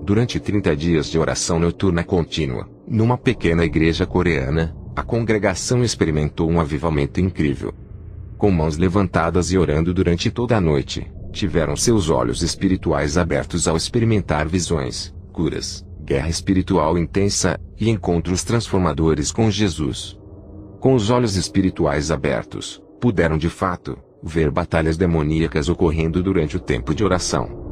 Durante 30 dias de oração noturna contínua, numa pequena igreja coreana, a congregação experimentou um avivamento incrível. Com mãos levantadas e orando durante toda a noite, tiveram seus olhos espirituais abertos ao experimentar visões, curas, guerra espiritual intensa, e encontros transformadores com Jesus. Com os olhos espirituais abertos, puderam de fato ver batalhas demoníacas ocorrendo durante o tempo de oração.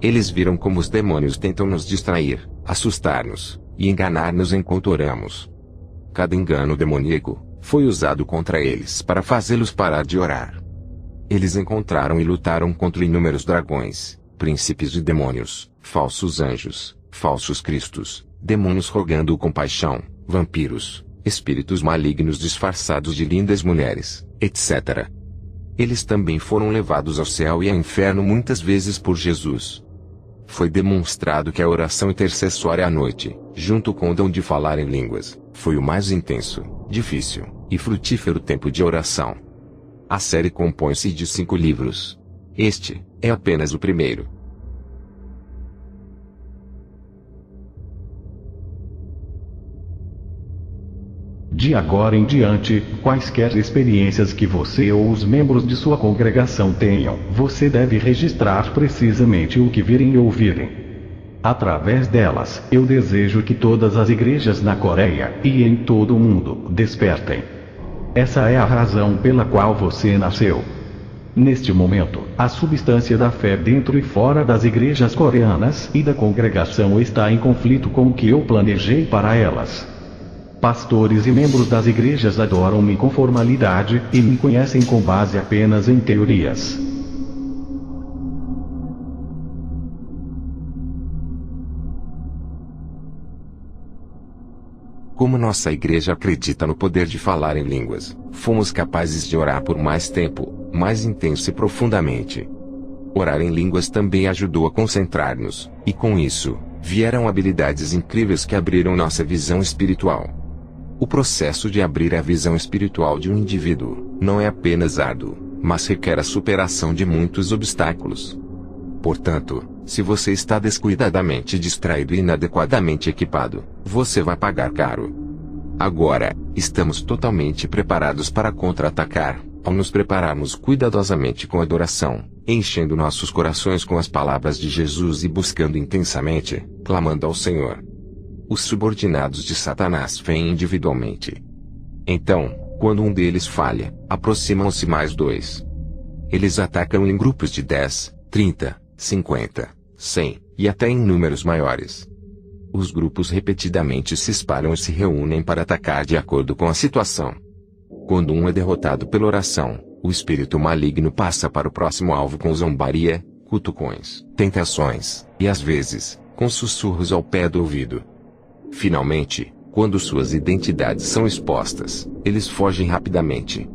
Eles viram como os demônios tentam nos distrair, assustar-nos e enganar-nos enquanto oramos. Cada engano demoníaco foi usado contra eles para fazê-los parar de orar. Eles encontraram e lutaram contra inúmeros dragões, príncipes de demônios, falsos anjos, falsos cristos, demônios rogando compaixão, vampiros, espíritos malignos disfarçados de lindas mulheres, etc. Eles também foram levados ao céu e ao inferno muitas vezes por Jesus. Foi demonstrado que a oração intercessória à noite, junto com o dom de falar em línguas, foi o mais intenso, difícil e frutífero tempo de oração. A série compõe-se de 5 livros. Este é apenas o primeiro. De agora em diante, quaisquer experiências que você ou os membros de sua congregação tenham, você deve registrar precisamente o que virem e ouvirem. Através delas, eu desejo que todas as igrejas na Coreia e em todo o mundo despertem. Essa é a razão pela qual você nasceu. Neste momento, a substância da fé dentro e fora das igrejas coreanas e da congregação está em conflito com o que eu planejei para elas. Pastores e membros das igrejas adoram-me com formalidade e me conhecem com base apenas em teorias. Como nossa igreja acredita no poder de falar em línguas, fomos capazes de orar por mais tempo, mais intenso e profundamente. Orar em línguas também ajudou a concentrar-nos, e com isso, vieram habilidades incríveis que abriram nossa visão espiritual. O processo de abrir a visão espiritual de um indivíduo não é apenas árduo, mas requer a superação de muitos obstáculos. Portanto, se você está descuidadamente distraído e inadequadamente equipado, você vai pagar caro. Agora, estamos totalmente preparados para contra-atacar, ao nos prepararmos cuidadosamente com adoração, enchendo nossos corações com as palavras de Jesus e buscando intensamente, clamando ao Senhor. Os subordinados de Satanás vêm individualmente. Então, quando um deles falha, aproximam-se mais 2. Eles atacam em grupos de 10, 30, 50, 100, e até em números maiores. Os grupos repetidamente se espalham e se reúnem para atacar de acordo com a situação. Quando um é derrotado pela oração, o espírito maligno passa para o próximo alvo com zombaria, cutucões, tentações, e às vezes, com sussurros ao pé do ouvido. Finalmente, quando suas identidades são expostas, eles fogem rapidamente.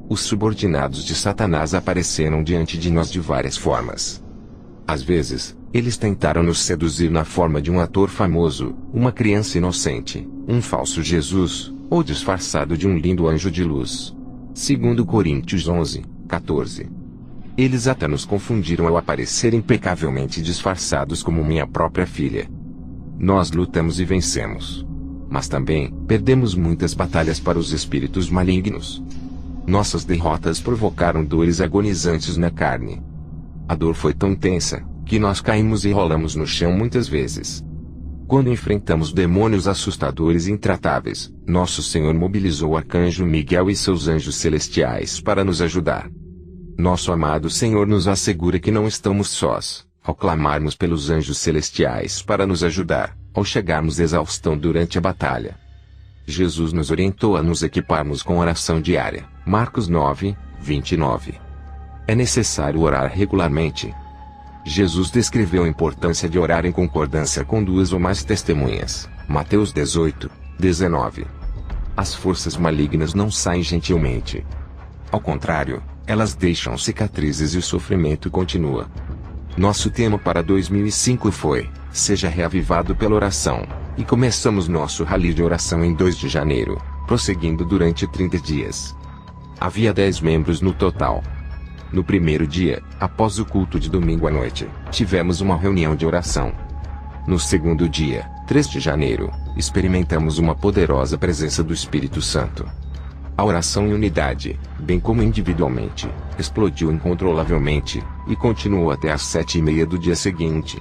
Os subordinados de Satanás apareceram diante de nós de várias formas. Às vezes, eles tentaram nos seduzir na forma de um ator famoso, uma criança inocente, um falso Jesus, ou disfarçado de um lindo anjo de luz. 2 Coríntios 11, 14. Eles até nos confundiram ao aparecer impecavelmente disfarçados como minha própria filha. Nós lutamos e vencemos. Mas também, perdemos muitas batalhas para os espíritos malignos. Nossas derrotas provocaram dores agonizantes na carne. A dor foi tão intensa, que nós caímos e rolamos no chão muitas vezes. Quando enfrentamos demônios assustadores e intratáveis, nosso Senhor mobilizou o arcanjo Miguel e seus anjos celestiais para nos ajudar. Nosso amado Senhor nos assegura que não estamos sós, ao clamarmos pelos anjos celestiais para nos ajudar, ao chegarmos à exaustão durante a batalha. Jesus nos orientou a nos equiparmos com oração diária. Marcos 9, 29. É necessário orar regularmente. Jesus descreveu a importância de orar em concordância com 2 ou mais testemunhas. Mateus 18, 19. As forças malignas não saem gentilmente. Ao contrário, elas deixam cicatrizes e o sofrimento continua. Nosso tema para 2005 foi: seja reavivado pela oração, e começamos nosso rally de oração em 2 de janeiro, prosseguindo durante 30 dias. Havia 10 membros no total. No primeiro dia, após o culto de domingo à noite, tivemos uma reunião de oração. No segundo dia, 3 de janeiro, experimentamos uma poderosa presença do Espírito Santo. A oração em unidade, bem como individualmente, explodiu incontrolavelmente, e continuou até às 7h30 do dia seguinte.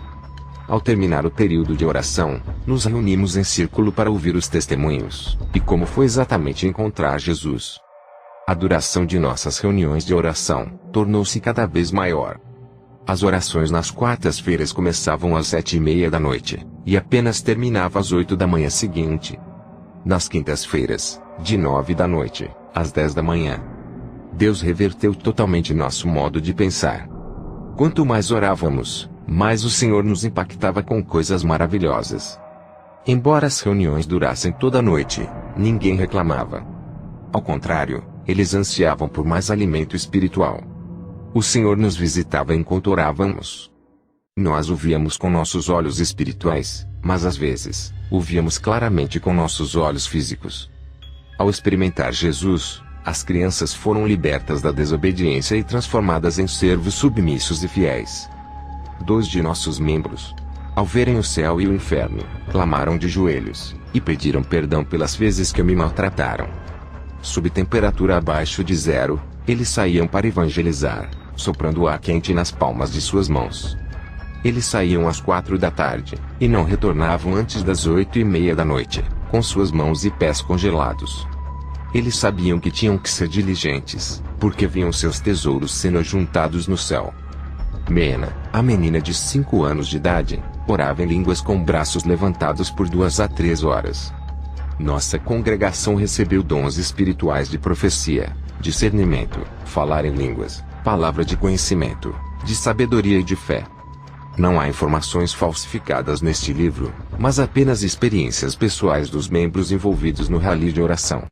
Ao terminar o período de oração, nos reunimos em círculo para ouvir os testemunhos, e como foi exatamente encontrar Jesus. A duração de nossas reuniões de oração tornou-se cada vez maior. As orações nas quartas-feiras começavam às 7h30 da noite, e apenas terminavam às 8 da manhã seguinte. Nas quintas-feiras, de 9 da noite, às 10 da manhã. Deus reverteu totalmente nosso modo de pensar. Quanto mais orávamos, mais o Senhor nos impactava com coisas maravilhosas. Embora as reuniões durassem toda a noite, ninguém reclamava. Ao contrário, eles ansiavam por mais alimento espiritual. O Senhor nos visitava enquanto orávamos. Nós o víamos com nossos olhos espirituais, mas às vezes, o víamos claramente com nossos olhos físicos. Ao experimentar Jesus, as crianças foram libertas da desobediência e transformadas em servos submissos e fiéis. 2 de nossos membros, ao verem o céu e o inferno, clamaram de joelhos, e pediram perdão pelas vezes que me maltrataram. Sob temperatura abaixo de 0, eles saíam para evangelizar, soprando ar quente nas palmas de suas mãos. Eles saíam às 4 da tarde, e não retornavam antes das 8h30 da noite, com suas mãos e pés congelados. Eles sabiam que tinham que ser diligentes, porque viam seus tesouros sendo juntados no céu. Mena, a menina de 5 anos de idade, orava em línguas com braços levantados por 2 a 3 horas. Nossa congregação recebeu dons espirituais de profecia, discernimento, falar em línguas, palavra de conhecimento, de sabedoria e de fé. Não há informações falsificadas neste livro, mas apenas experiências pessoais dos membros envolvidos no rally de oração.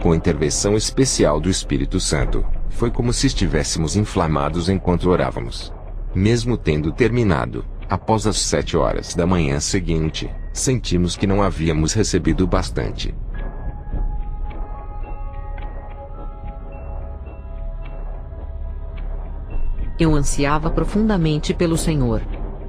Com intervenção especial do Espírito Santo, foi como se estivéssemos inflamados enquanto orávamos. Mesmo tendo terminado, após as 7 horas da manhã seguinte, sentimos que não havíamos recebido bastante. Eu ansiava profundamente pelo Senhor.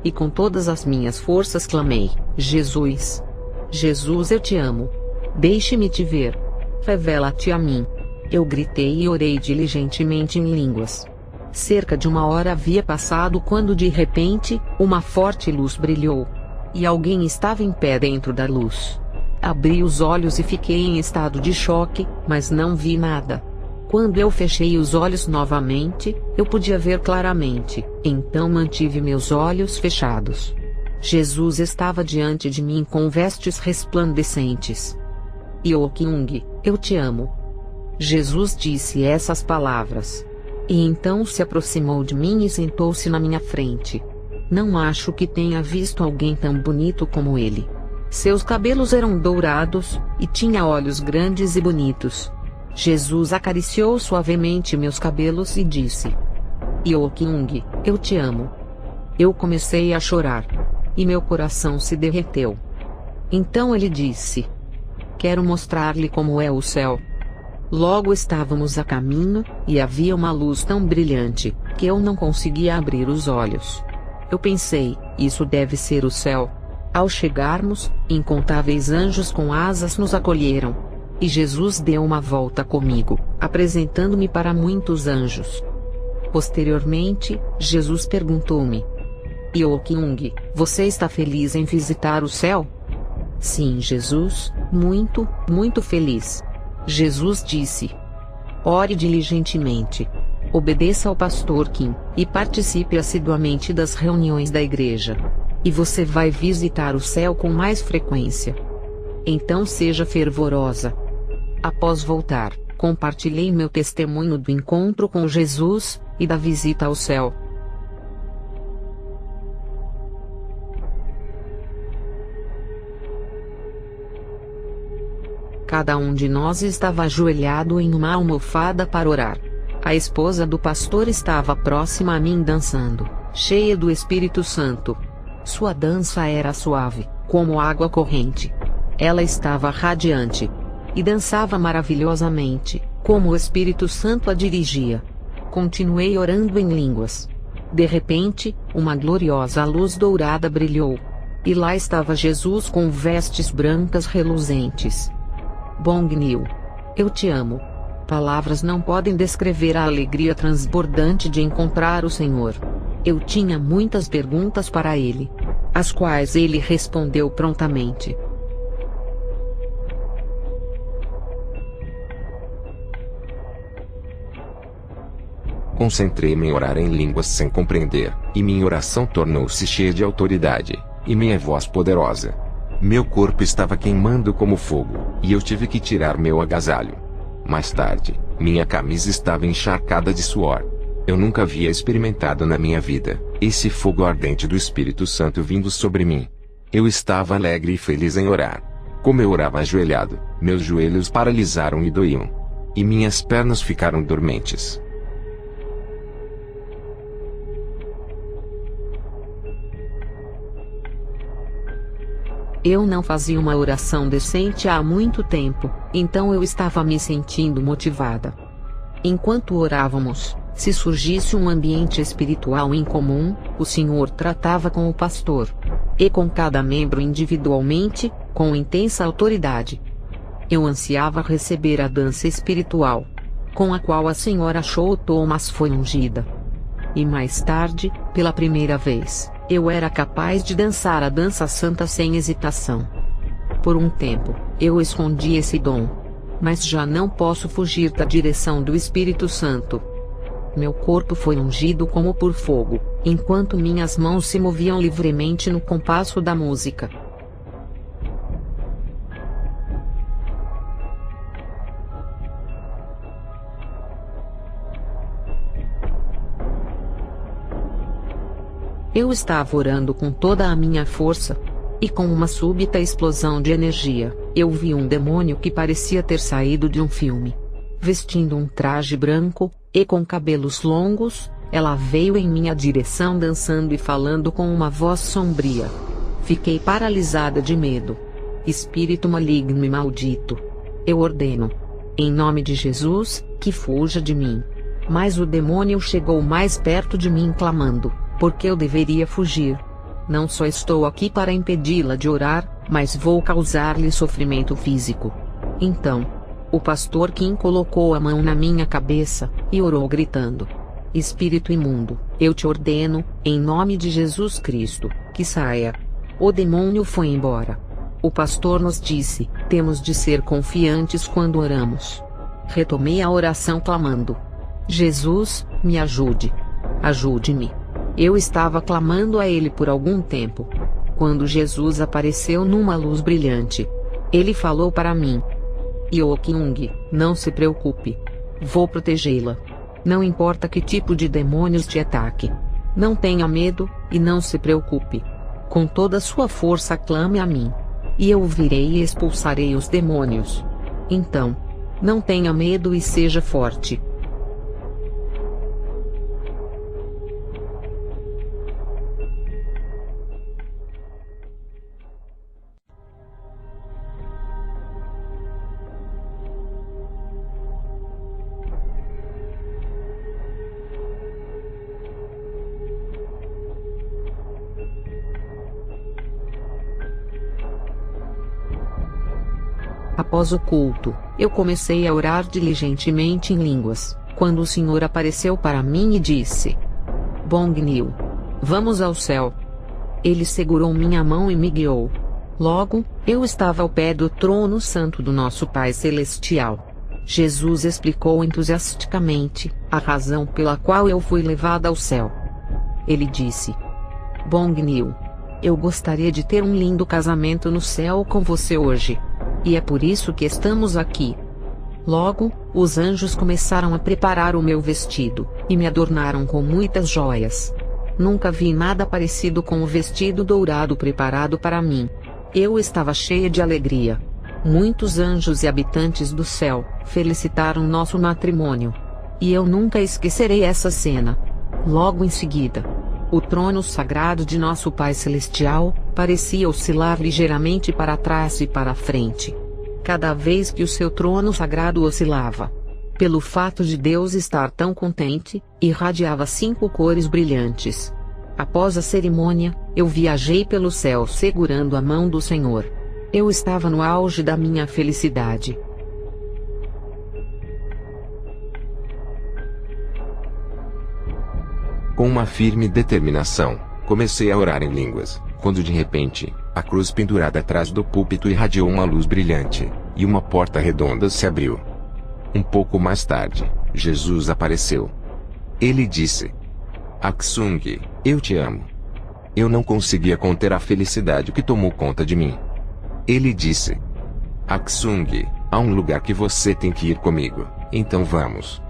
E com todas as minhas forças clamei: Jesus! Jesus, eu te amo. Deixe-me te ver. Revela-te a mim. Eu gritei e orei diligentemente em línguas. Cerca de 1 hora havia passado quando de repente, uma forte luz brilhou. E alguém estava em pé dentro da luz. Abri os olhos e fiquei em estado de choque, mas não vi nada. Quando eu fechei os olhos novamente, eu podia ver claramente, então mantive meus olhos fechados. Jesus estava diante de mim com vestes resplandecentes. Yokyung, eu te amo. Jesus disse essas palavras. E então se aproximou de mim e sentou-se na minha frente. Não acho que tenha visto alguém tão bonito como ele. Seus cabelos eram dourados, e tinha olhos grandes e bonitos. Jesus acariciou suavemente meus cabelos e disse: Yokyung, eu te amo. Eu comecei a chorar. E meu coração se derreteu. Então ele disse: Quero mostrar-lhe como é o céu. Logo estávamos a caminho, e havia uma luz tão brilhante, que eu não conseguia abrir os olhos. Eu pensei, isso deve ser o céu. Ao chegarmos, incontáveis anjos com asas nos acolheram. E Jesus deu uma volta comigo, apresentando-me para muitos anjos. Posteriormente, Jesus perguntou-me: Yokyung, você está feliz em visitar o céu? Sim, Jesus, muito, muito feliz. Jesus disse: Ore diligentemente. Obedeça ao pastor Kim, e participe assiduamente das reuniões da igreja. E você vai visitar o céu com mais frequência. Então seja fervorosa. Após voltar, compartilhei meu testemunho do encontro com Jesus, e da visita ao céu. cada um de nós estava ajoelhado em uma almofada para orar. A esposa do pastor estava próxima a mim dançando, cheia do Espírito Santo. Sua dança era suave, como água corrente. Ela estava radiante e dançava maravilhosamente, como o Espírito Santo a dirigia. Continuei orando em línguas. De repente, uma gloriosa luz dourada brilhou. E lá estava Jesus com vestes brancas reluzentes. Bong Nil, eu te amo. Palavras não podem descrever a alegria transbordante de encontrar o Senhor. Eu tinha muitas perguntas para ele, as quais ele respondeu prontamente. Concentrei-me em orar em línguas sem compreender, e minha oração tornou-se cheia de autoridade, e minha voz poderosa. Meu corpo estava queimando como fogo, e eu tive que tirar meu agasalho. Mais tarde, minha camisa estava encharcada de suor. Eu nunca havia experimentado na minha vida esse fogo ardente do Espírito Santo vindo sobre mim. Eu estava alegre e feliz em orar. Como eu orava ajoelhado, meus joelhos paralisaram e doíam. E minhas pernas ficaram dormentes. Eu não fazia uma oração decente há muito tempo, então eu estava me sentindo motivada. Enquanto orávamos, se surgisse um ambiente espiritual incomum, o Senhor tratava com o pastor. E com cada membro individualmente, com intensa autoridade. Eu ansiava receber a dança espiritual, com a qual a senhora Shaw Thomas foi ungida. E mais tarde, pela primeira vez, eu era capaz de dançar a dança santa sem hesitação. Por um tempo, eu escondi esse dom. Mas já não posso fugir da direção do Espírito Santo. Meu corpo foi ungido como por fogo, enquanto minhas mãos se moviam livremente no compasso da música. Eu estava orando com toda a minha força. E com uma súbita explosão de energia, eu vi um demônio que parecia ter saído de um filme. Vestindo um traje branco, e com cabelos longos, ela veio em minha direção dançando e falando com uma voz sombria. Fiquei paralisada de medo. Espírito maligno e maldito. Eu ordeno, em nome de Jesus, que fuja de mim. Mas o demônio chegou mais perto de mim clamando, porque eu deveria fugir. Não só estou aqui para impedi-la de orar, mas vou causar-lhe sofrimento físico. Então, o pastor Kim colocou a mão na minha cabeça, e orou gritando: Espírito imundo, eu te ordeno, em nome de Jesus Cristo, que saia. O demônio foi embora. O pastor nos disse: temos de ser confiantes quando oramos. Retomei a oração clamando: Jesus, me ajude. Ajude-me. Eu estava clamando a ele por algum tempo. Quando Jesus apareceu numa luz brilhante, ele falou para mim: Yo Kyung, não se preocupe. Vou protegê-la. Não importa que tipo de demônios te ataque. Não tenha medo, e não se preocupe. Com toda sua força clame a mim. E eu virei e expulsarei os demônios. Então, não tenha medo e seja forte. Após o culto, eu comecei a orar diligentemente em línguas, quando o Senhor apareceu para mim e disse: Bong Nil, vamos ao céu. Ele segurou minha mão e me guiou. Logo, eu estava ao pé do trono santo do nosso Pai Celestial. Jesus explicou entusiasticamente a razão pela qual eu fui levada ao céu. Ele disse: Bong Nil, eu gostaria de ter um lindo casamento no céu com você hoje. E é por isso que estamos aqui. Logo, os anjos começaram a preparar o meu vestido, e me adornaram com muitas joias. Nunca vi nada parecido com o vestido dourado preparado para mim. Eu estava cheia de alegria. Muitos anjos e habitantes do céu felicitaram nosso matrimônio. E eu nunca esquecerei essa cena. Logo em seguida, o trono sagrado de nosso Pai Celestial parecia oscilar ligeiramente para trás e para frente. Cada vez que o seu trono sagrado oscilava, pelo fato de Deus estar tão contente, irradiava 5 cores brilhantes. Após a cerimônia, eu viajei pelo céu segurando a mão do Senhor. Eu estava no auge da minha felicidade. Com uma firme determinação, comecei a orar em línguas, quando de repente, a cruz pendurada atrás do púlpito irradiou uma luz brilhante, e uma porta redonda se abriu. Um pouco mais tarde, Jesus apareceu. Ele disse: Aksung, eu te amo. Eu não conseguia conter a felicidade que tomou conta de mim. Ele disse: Aksung, há um lugar que você tem que ir comigo, então vamos.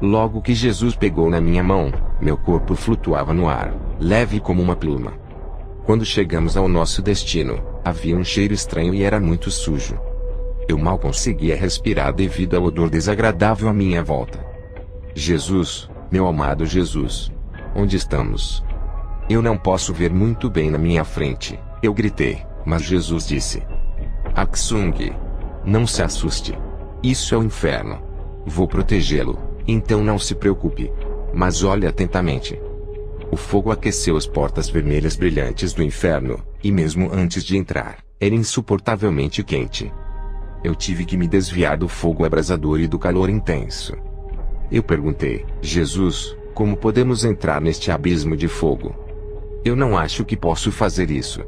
Logo que Jesus pegou na minha mão, meu corpo flutuava no ar, leve como uma pluma. Quando chegamos ao nosso destino, havia um cheiro estranho e era muito sujo. Eu mal conseguia respirar devido ao odor desagradável à minha volta. Jesus, meu amado Jesus, onde estamos? Eu não posso ver muito bem na minha frente, eu gritei, mas Jesus disse: Aksung, não se assuste. Isso é o inferno. Vou protegê-lo, então não se preocupe. Mas olhe atentamente. O fogo aqueceu as portas vermelhas brilhantes do inferno, e mesmo antes de entrar, era insuportavelmente quente. Eu tive que me desviar do fogo abrasador e do calor intenso. Eu perguntei: Jesus, como podemos entrar neste abismo de fogo? Eu não acho que posso fazer isso.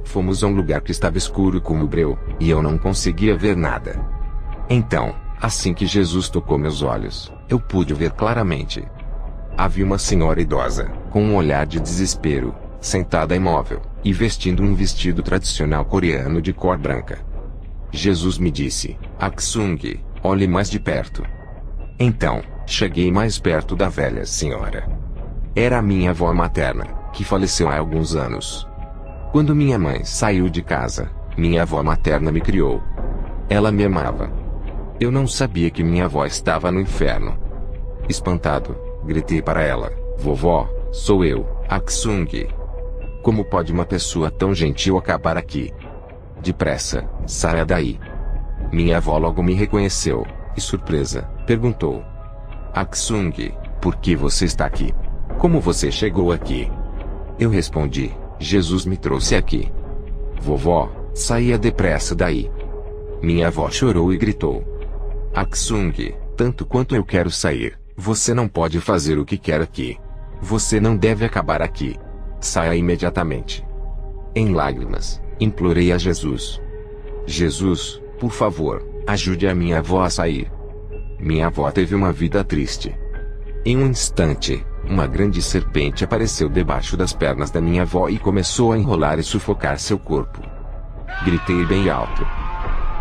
Fomos a um lugar que estava escuro como breu, e eu não conseguia ver nada. Então, assim que Jesus tocou meus olhos, eu pude ver claramente. Havia uma senhora idosa, com um olhar de desespero, sentada imóvel, e vestindo um vestido tradicional coreano de cor branca. Jesus me disse: Aksung, olhe mais de perto. Então, cheguei mais perto da velha senhora. Era a minha avó materna, que faleceu há alguns anos. Quando minha mãe saiu de casa, minha avó materna me criou. Ela me amava. Eu não sabia que minha avó estava no inferno. Espantado, gritei para ela: Vovó, sou eu, Aksung. Como pode uma pessoa tão gentil acabar aqui? Depressa, saia daí. Minha avó logo me reconheceu, e surpresa, perguntou: Aksung, por que você está aqui? Como você chegou aqui? Eu respondi: Jesus me trouxe aqui. Vovó, saia depressa daí. Minha avó chorou e gritou: Aksung, tanto quanto eu quero sair, você não pode fazer o que quer aqui. Você não deve acabar aqui. Saia imediatamente. Em lágrimas, implorei a Jesus: Jesus, por favor, ajude a minha avó a sair. Minha avó teve uma vida triste. Em um instante, uma grande serpente apareceu debaixo das pernas da minha avó e começou a enrolar e sufocar seu corpo. Gritei bem alto.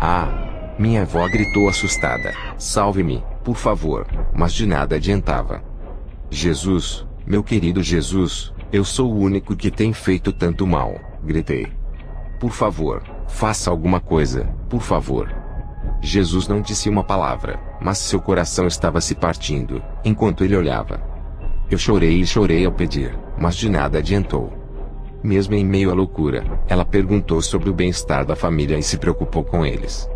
Ah! Minha avó gritou assustada: Salve-me, por favor, mas de nada adiantava. Jesus, meu querido Jesus, eu sou o único que tem feito tanto mal, gritei. Por favor, faça alguma coisa, por favor. Jesus não disse uma palavra, mas seu coração estava se partindo, enquanto ele olhava. Eu chorei e chorei ao pedir, mas de nada adiantou. Mesmo em meio à loucura, ela perguntou sobre o bem-estar da família e se preocupou com eles.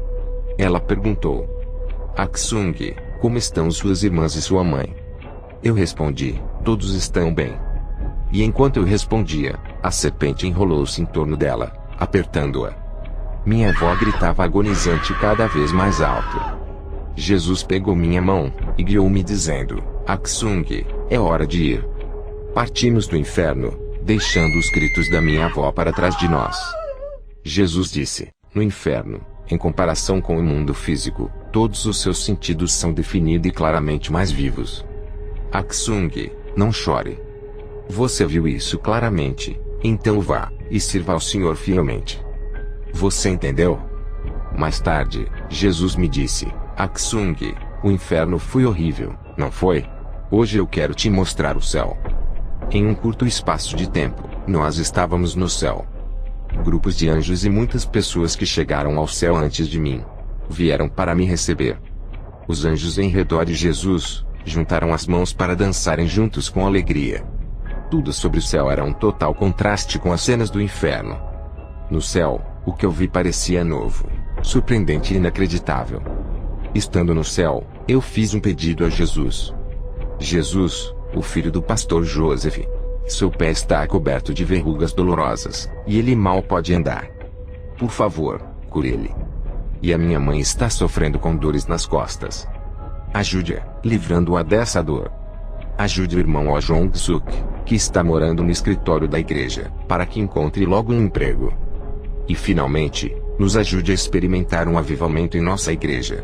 Ela perguntou: Aksung, como estão suas irmãs e sua mãe? Eu respondi: todos estão bem. E enquanto eu respondia, a serpente enrolou-se em torno dela, apertando-a. Minha avó gritava agonizante cada vez mais alto. Jesus pegou minha mão, e guiou-me dizendo: Aksung, é hora de ir. Partimos do inferno, deixando os gritos da minha avó para trás de nós. Jesus disse: no inferno, em comparação com o mundo físico, todos os seus sentidos são definidos e claramente mais vivos. Aksung, não chore. Você viu isso claramente, então vá, e sirva ao Senhor fielmente. Você entendeu? Mais tarde, Jesus me disse: Aksung, o inferno foi horrível, não foi? Hoje eu quero te mostrar o céu. Em um curto espaço de tempo, nós estávamos no céu. Grupos de anjos e muitas pessoas que chegaram ao céu antes de mim vieram para me receber. Os anjos em redor de Jesus juntaram as mãos para dançarem juntos com alegria. Tudo sobre o céu era um total contraste com as cenas do inferno. No céu, o que eu vi parecia novo, surpreendente e inacreditável. Estando no céu, eu fiz um pedido a Jesus. Jesus, o filho do pastor Joseph. Seu pé está coberto de verrugas dolorosas, e ele mal pode andar. Por favor, cure ele. E a minha mãe está sofrendo com dores nas costas. Ajude-a, livrando-a dessa dor. Ajude o irmão Oh Jong-suk, que está morando no escritório da igreja, para que encontre logo um emprego. E finalmente, nos ajude a experimentar um avivamento em nossa igreja.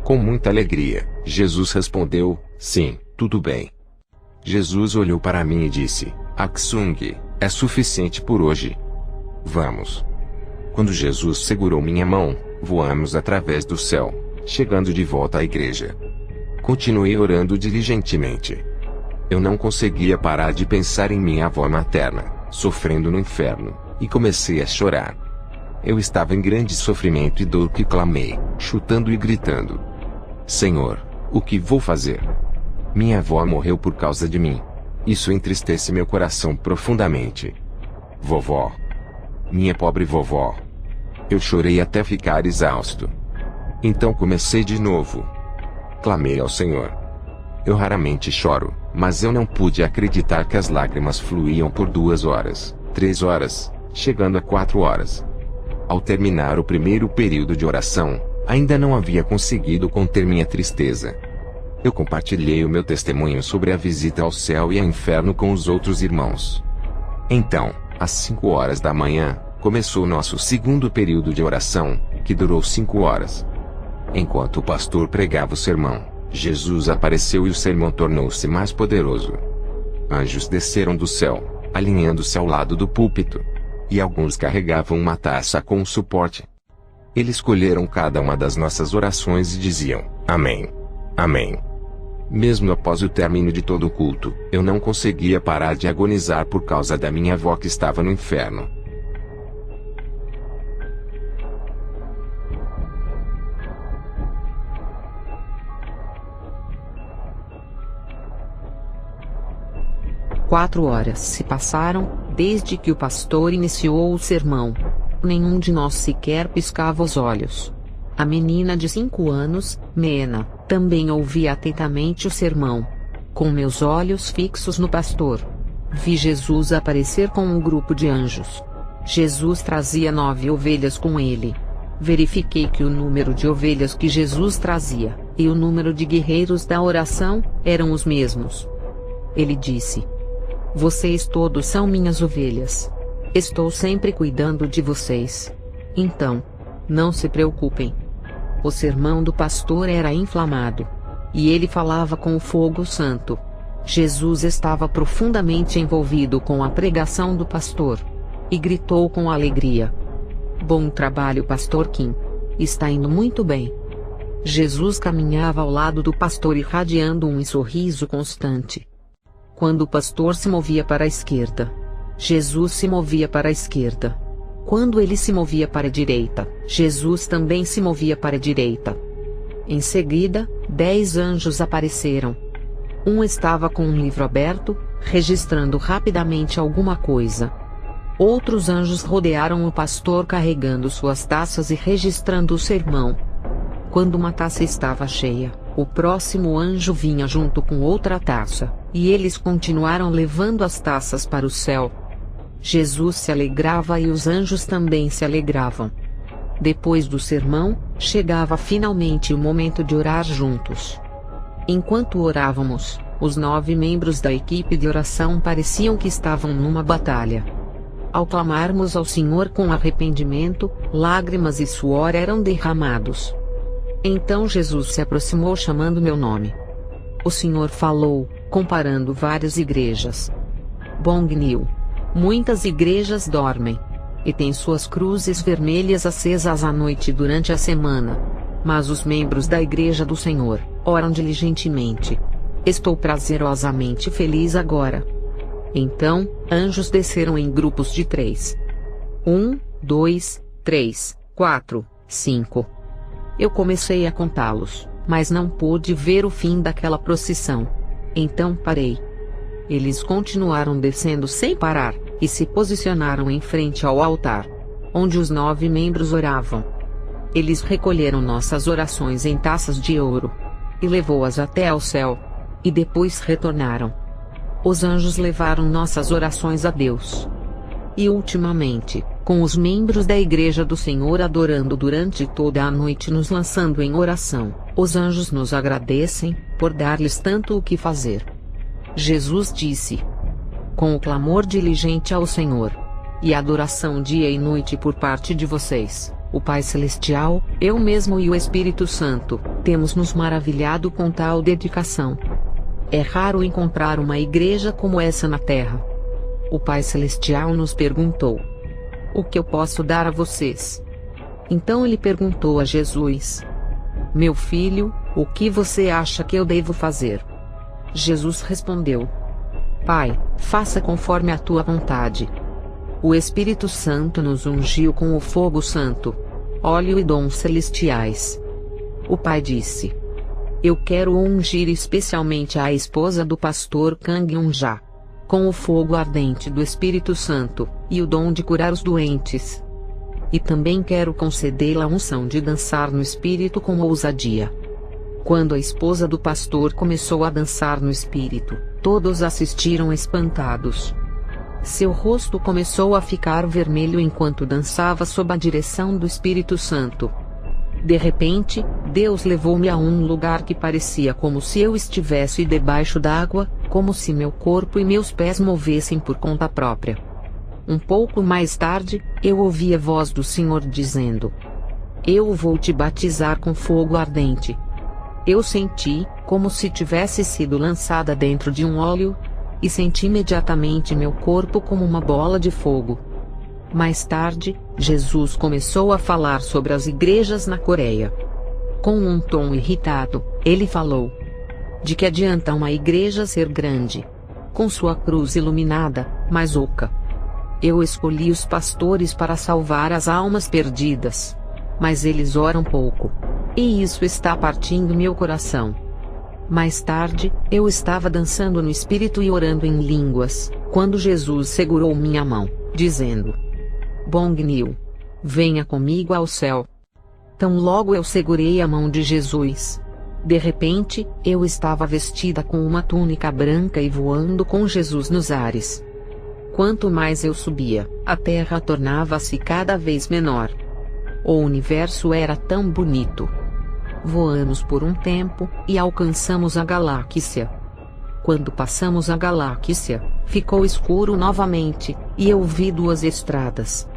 Com muita alegria, Jesus respondeu, sim, tudo bem. Jesus olhou para mim e disse, Aksung, é suficiente por hoje. Vamos. Quando Jesus segurou minha mão, voamos através do céu, chegando de volta à igreja. Continuei orando diligentemente. Eu não conseguia parar de pensar em minha avó materna, sofrendo no inferno, e comecei a chorar. Eu estava em grande sofrimento e dor que clamei, chutando e gritando. Senhor, o que vou fazer? Minha avó morreu por causa de mim. Isso entristece meu coração profundamente. Vovó. Minha pobre vovó. Eu chorei até ficar exausto. Então comecei de novo. Clamei ao Senhor. Eu raramente choro, mas eu não pude acreditar que as lágrimas fluíam por 2 horas, 3 horas, chegando a 4 horas. Ao terminar o primeiro período de oração, ainda não havia conseguido conter minha tristeza. Eu compartilhei o meu testemunho sobre a visita ao céu e ao inferno com os outros irmãos. Então, às 5 horas da manhã, começou o nosso segundo período de oração, que durou 5 horas. Enquanto o pastor pregava o sermão, Jesus apareceu e o sermão tornou-se mais poderoso. Anjos desceram do céu, alinhando-se ao lado do púlpito. E alguns carregavam uma taça com suporte. Eles colheram cada uma das nossas orações e diziam, Amém. Amém. Mesmo após o término de todo o culto, eu não conseguia parar de agonizar por causa da minha avó que estava no inferno. Quatro horas se passaram, desde que o pastor iniciou o sermão. Nenhum de nós sequer piscava os olhos. A menina de 5 anos, Mena, também ouvia atentamente o sermão. Com meus olhos fixos no pastor, vi Jesus aparecer com um grupo de anjos. Jesus trazia 9 ovelhas com ele. Verifiquei que o número de ovelhas que Jesus trazia, e o número de guerreiros da oração, eram os mesmos. Ele disse: Vocês todos são minhas ovelhas. Estou sempre cuidando de vocês. Então, não se preocupem. O sermão do pastor era inflamado. E ele falava com o fogo santo. Jesus estava profundamente envolvido com a pregação do pastor. E gritou com alegria: Bom trabalho, Pastor Kim. Está indo muito bem. Jesus caminhava ao lado do pastor irradiando um sorriso constante. Quando o pastor se movia para a esquerda, Jesus se movia para a esquerda. Quando ele se movia para a direita, Jesus também se movia para a direita. Em seguida, 10 anjos apareceram. Um estava com um livro aberto, registrando rapidamente alguma coisa. Outros anjos rodearam o pastor carregando suas taças e registrando o sermão. Quando uma taça estava cheia, o próximo anjo vinha junto com outra taça, e eles continuaram levando as taças para o céu. Jesus se alegrava e os anjos também se alegravam. Depois do sermão, chegava finalmente o momento de orar juntos. Enquanto orávamos, os 9 membros da equipe de oração pareciam que estavam numa batalha. Ao clamarmos ao Senhor com arrependimento, lágrimas e suor eram derramados. Então Jesus se aproximou chamando meu nome. O Senhor falou, comparando várias igrejas. Bongniu. Muitas igrejas dormem. E têm suas cruzes vermelhas acesas à noite durante a semana. Mas os membros da igreja do Senhor oram diligentemente. Estou prazerosamente feliz agora. Então, anjos desceram em grupos de 3. 1, 2, 3, 4, 5. Eu comecei a contá-los, mas não pude ver o fim daquela procissão. Então parei. Eles continuaram descendo sem parar, e se posicionaram em frente ao altar, onde os 9 membros oravam. Eles recolheram nossas orações em taças de ouro, e levou-as até ao céu, e depois retornaram. Os anjos levaram nossas orações a Deus. E ultimamente, com os membros da Igreja do Senhor adorando durante toda a noite nos lançando em oração, os anjos nos agradecem, por dar-lhes tanto o que fazer. Jesus disse: com o clamor diligente ao Senhor, e adoração dia e noite por parte de vocês, o Pai Celestial, eu mesmo e o Espírito Santo, temos nos maravilhado com tal dedicação. É raro encontrar uma igreja como essa na Terra. O Pai Celestial nos perguntou: o que eu posso dar a vocês? Então ele perguntou a Jesus: meu filho, o que você acha que eu devo fazer? Jesus respondeu: Pai, faça conforme a tua vontade. O Espírito Santo nos ungiu com o fogo santo, óleo e dons celestiais. O Pai disse: eu quero ungir especialmente a esposa do pastor Kang Unja, com o fogo ardente do Espírito Santo, e o dom de curar os doentes. E também quero concedê-la a unção de dançar no Espírito com ousadia. Quando a esposa do pastor começou a dançar no Espírito, todos assistiram espantados. Seu rosto começou a ficar vermelho enquanto dançava sob a direção do Espírito Santo. De repente, Deus levou-me a um lugar que parecia como se eu estivesse debaixo d'água, como se meu corpo e meus pés movessem por conta própria. Um pouco mais tarde, eu ouvi a voz do Senhor dizendo: eu vou te batizar com fogo ardente. Eu senti, como se tivesse sido lançada dentro de um óleo, e senti imediatamente meu corpo como uma bola de fogo. Mais tarde, Jesus começou a falar sobre as igrejas na Coreia. Com um tom irritado, ele falou: de que adianta uma igreja ser grande, com sua cruz iluminada, mas oca? Eu escolhi os pastores para salvar as almas perdidas, mas eles oram pouco. E isso está partindo meu coração. Mais tarde, eu estava dançando no Espírito e orando em línguas, quando Jesus segurou minha mão, dizendo: Bong Nil, venha comigo ao céu. Tão logo eu segurei a mão de Jesus. De repente, eu estava vestida com uma túnica branca e voando com Jesus nos ares. Quanto mais eu subia, a terra tornava-se cada vez menor. O universo era tão bonito. Voamos por um tempo, e alcançamos a galáxia. Quando passamos a galáxia, ficou escuro novamente, e eu vi 2 estradas.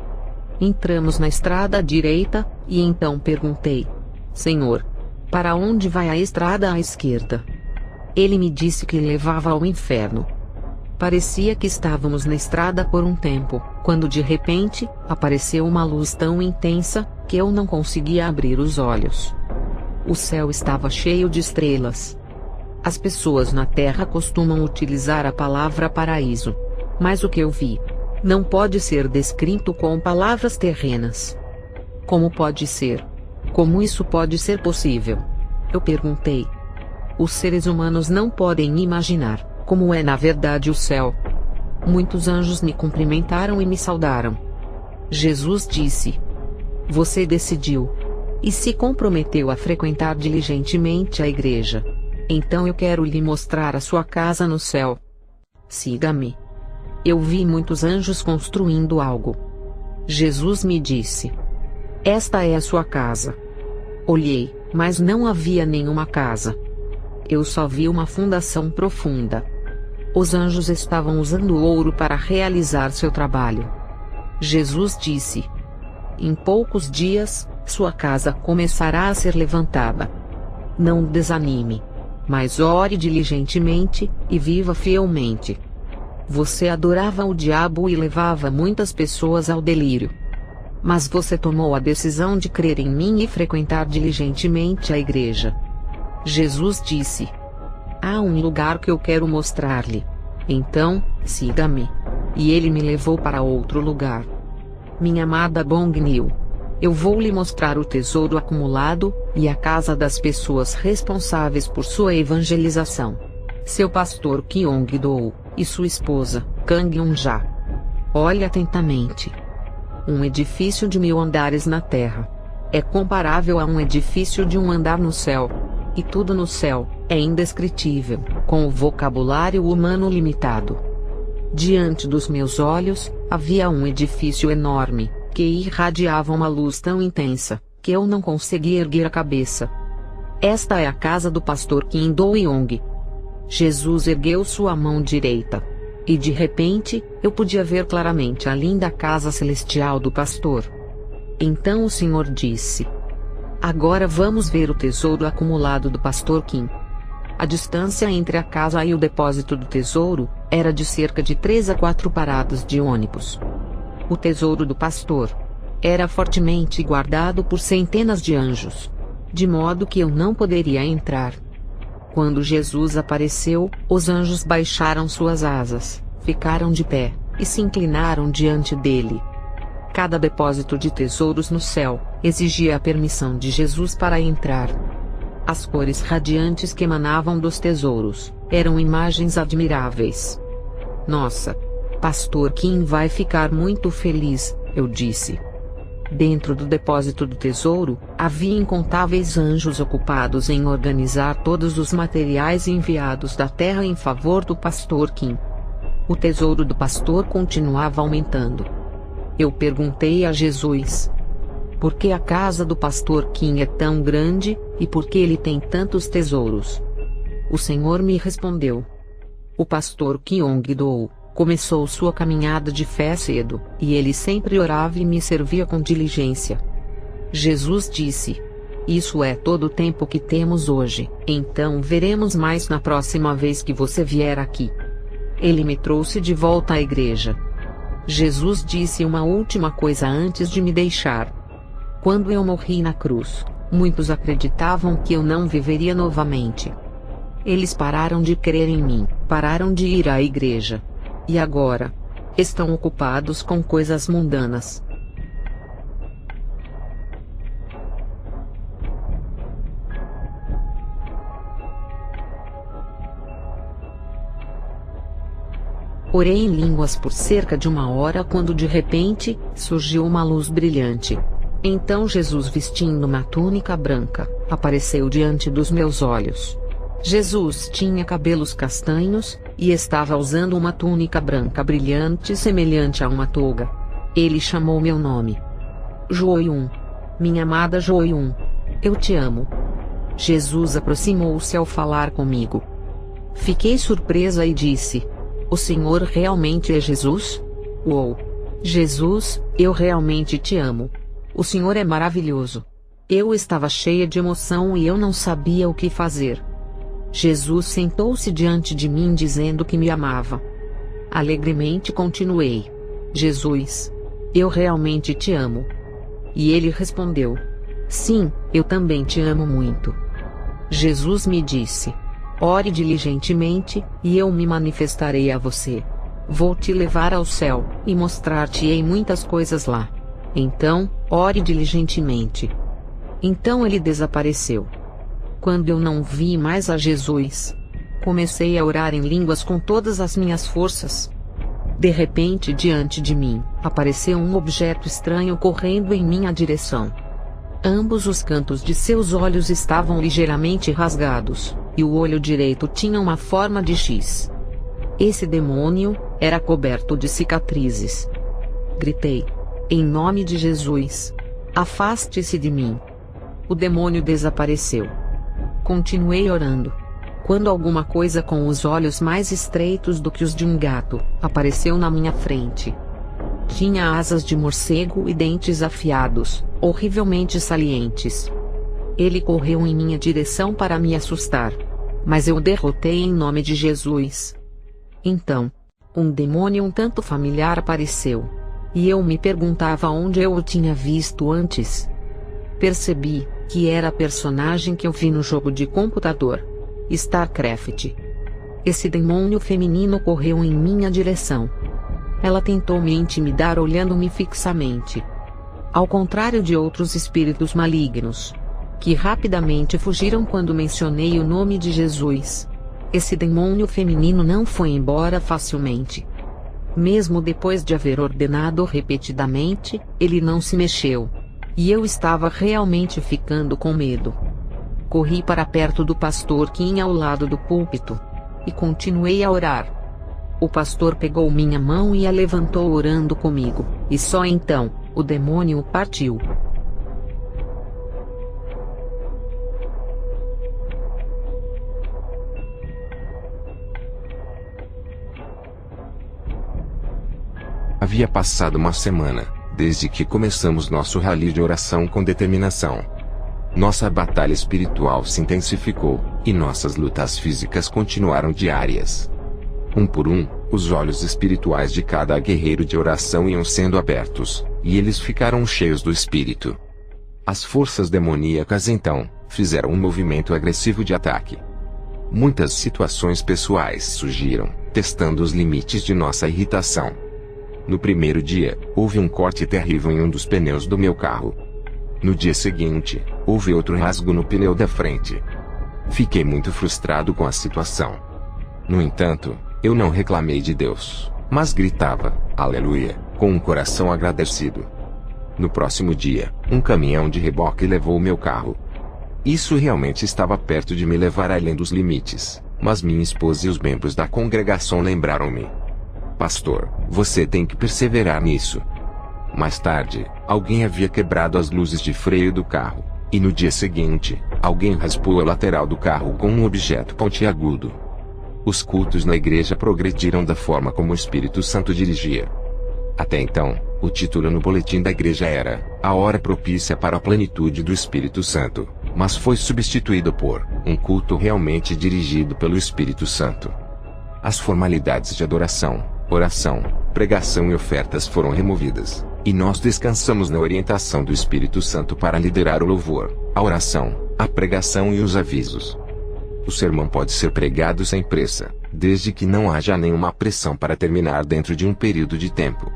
Entramos na estrada à direita, e então perguntei: Senhor, para onde vai a estrada à esquerda? Ele me disse que levava ao inferno. Parecia que estávamos na estrada por um tempo, quando de repente, apareceu uma luz tão intensa, que eu não conseguia abrir os olhos. O céu estava cheio de estrelas. As pessoas na Terra costumam utilizar a palavra paraíso. Mas o que eu vi não pode ser descrito com palavras terrenas. Como pode ser? Como isso pode ser possível? Eu perguntei. Os seres humanos não podem imaginar como é na verdade o céu. Muitos anjos me cumprimentaram e me saudaram. Jesus disse: você decidiu e se comprometeu a frequentar diligentemente a igreja. Então eu quero lhe mostrar a sua casa no céu. Siga-me. Eu vi muitos anjos construindo algo. Jesus me disse: esta é a sua casa. Olhei, mas não havia nenhuma casa. Eu só vi uma fundação profunda. Os anjos estavam usando o ouro para realizar seu trabalho. Jesus disse: em poucos dias, sua casa começará a ser levantada. Não desanime, mas ore diligentemente, e viva fielmente. Você adorava o diabo e levava muitas pessoas ao delírio. Mas você tomou a decisão de crer em mim e frequentar diligentemente a igreja. Jesus disse: há um lugar que eu quero mostrar-lhe. Então, siga-me. E ele me levou para outro lugar. minha amada Bong-Nil. Eu vou lhe mostrar o tesouro acumulado, e a casa das pessoas responsáveis por sua evangelização. Seu pastor Kyong-do, e sua esposa, Kang Yun-ja. Olhe atentamente. Um edifício de 1000 andares na terra é comparável a um edifício de 1 andar no céu. E tudo no céu é indescritível, com o vocabulário humano limitado. Diante dos meus olhos, havia um edifício enorme, que irradiava uma luz tão intensa, que eu não conseguia erguer a cabeça. Esta é a casa do pastor Kim Do-young. Jesus ergueu sua mão direita. E de repente, eu podia ver claramente a linda casa celestial do pastor. Então o Senhor disse: agora vamos ver o tesouro acumulado do pastor Kim. A distância entre a casa e o depósito do tesouro era de cerca de 3 a 4 paradas de ônibus. O tesouro do pastor era fortemente guardado por centenas de anjos, de modo que eu não poderia entrar. Quando Jesus apareceu, os anjos baixaram suas asas, ficaram de pé, e se inclinaram diante dele. Cada depósito de tesouros no céu exigia a permissão de Jesus para entrar. As cores radiantes que emanavam dos tesouros eram imagens admiráveis. Nossa! Pastor Kim vai ficar muito feliz, eu disse. Dentro do depósito do tesouro, havia incontáveis anjos ocupados em organizar todos os materiais enviados da terra em favor do pastor Kim. O tesouro do pastor continuava aumentando. Eu perguntei a Jesus: por que a casa do pastor Kim é tão grande, e por que ele tem tantos tesouros? O Senhor me respondeu: o pastor Kyong-do começou sua caminhada de fé cedo, e ele sempre orava e me servia com diligência. Jesus disse: isso é todo o tempo que temos hoje, então veremos mais na próxima vez que você vier aqui. Ele me trouxe de volta à igreja. Jesus disse uma última coisa antes de me deixar. Quando eu morri na cruz, muitos acreditavam que eu não viveria novamente. Eles pararam de crer em mim, pararam de ir à igreja. E agora estão ocupados com coisas mundanas. Orei em línguas por cerca de 1 hora quando de repente surgiu uma luz brilhante. Então Jesus, vestindo uma túnica branca, apareceu diante dos meus olhos. Jesus tinha cabelos castanhos, e estava usando uma túnica branca brilhante semelhante a uma toga. Ele chamou meu nome. Jo-young. Minha amada Jo-young. Eu te amo. Jesus aproximou-se ao falar comigo. Fiquei surpresa e disse: o Senhor realmente é Jesus? Uou! Jesus, eu realmente te amo. O Senhor é maravilhoso. Eu estava cheia de emoção e eu não sabia o que fazer. Jesus sentou-se diante de mim dizendo que me amava. Alegremente continuei: Jesus, eu realmente te amo. E ele respondeu: sim, eu também te amo muito. Jesus me disse: ore diligentemente, e eu me manifestarei a você. Vou te levar ao céu, e mostrar-te-ei muitas coisas lá. Então, ore diligentemente. Então ele desapareceu. Quando eu não vi mais a Jesus, comecei a orar em línguas com todas as minhas forças. De repente, diante de mim, apareceu um objeto estranho correndo em minha direção. Ambos os cantos de seus olhos estavam ligeiramente rasgados, e o olho direito tinha uma forma de X. Esse demônio era coberto de cicatrizes. Gritei: em nome de Jesus, afaste-se de mim. O demônio desapareceu. Continuei orando, quando alguma coisa com os olhos mais estreitos do que os de um gato apareceu na minha frente. Tinha asas de morcego e dentes afiados, horrivelmente salientes. Ele correu em minha direção para me assustar, mas eu o derrotei em nome de Jesus. Então, um demônio um tanto familiar apareceu, e eu me perguntava onde eu o tinha visto antes. Percebi que era a personagem que eu vi no jogo de computador, StarCraft. Esse demônio feminino correu em minha direção. Ela tentou me intimidar olhando-me fixamente. Ao contrário de outros espíritos malignos, que rapidamente fugiram quando mencionei o nome de Jesus, esse demônio feminino não foi embora facilmente. Mesmo depois de haver ordenado repetidamente, ele não se mexeu. E eu estava realmente ficando com medo. Corri para perto do pastor Kim ao lado do púlpito. E continuei a orar. O pastor pegou minha mão e a levantou orando comigo, e só então, o demônio partiu. Havia passado uma semana, desde que começamos nosso rally de oração com determinação. Nossa batalha espiritual se intensificou, e nossas lutas físicas continuaram diárias. Um por um, os olhos espirituais de cada guerreiro de oração iam sendo abertos, e eles ficaram cheios do Espírito. As forças demoníacas então, fizeram um movimento agressivo de ataque. Muitas situações pessoais surgiram, testando os limites de nossa irritação. No primeiro dia, houve um corte terrível em um dos pneus do meu carro. No dia seguinte, houve outro rasgo no pneu da frente. Fiquei muito frustrado com a situação. No entanto, eu não reclamei de Deus, mas gritava, aleluia, com um coração agradecido. No próximo dia, um caminhão de reboque levou meu carro. Isso realmente estava perto de me levar além dos limites, mas minha esposa e os membros da congregação lembraram-me. Pastor, você tem que perseverar nisso. Mais tarde, alguém havia quebrado as luzes de freio do carro, e no dia seguinte, alguém raspou a lateral do carro com um objeto pontiagudo. Os cultos na igreja progrediram da forma como o Espírito Santo dirigia. Até então, o título no boletim da igreja era A Hora Propícia para a Plenitude do Espírito Santo, mas foi substituído por Um Culto Realmente Dirigido pelo Espírito Santo. As formalidades de adoração, oração, pregação e ofertas foram removidas, e nós descansamos na orientação do Espírito Santo para liderar o louvor, a oração, a pregação e os avisos. O sermão pode ser pregado sem pressa, desde que não haja nenhuma pressão para terminar dentro de um período de tempo.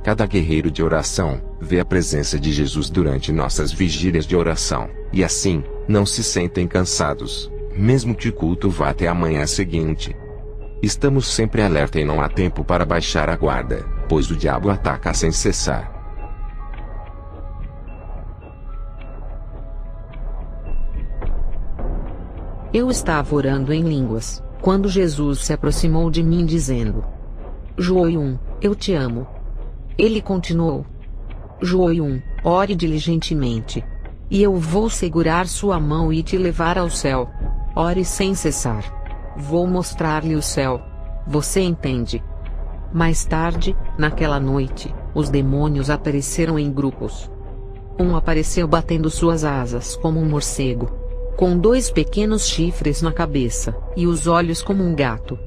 Cada guerreiro de oração vê a presença de Jesus durante nossas vigílias de oração, e assim, não se sentem cansados, mesmo que o culto vá até a manhã seguinte. Estamos sempre alerta e não há tempo para baixar a guarda, pois o diabo ataca sem cessar. Eu estava orando em línguas, quando Jesus se aproximou de mim dizendo: João, eu te amo. Ele continuou: João, ore diligentemente. E eu vou segurar sua mão e te levar ao céu. Ore sem cessar. Vou mostrar-lhe o céu. Você entende? Mais tarde, naquela noite, os demônios apareceram em grupos. Um apareceu batendo suas asas como um morcego, com 2 pequenos chifres na cabeça, e os olhos como um gato.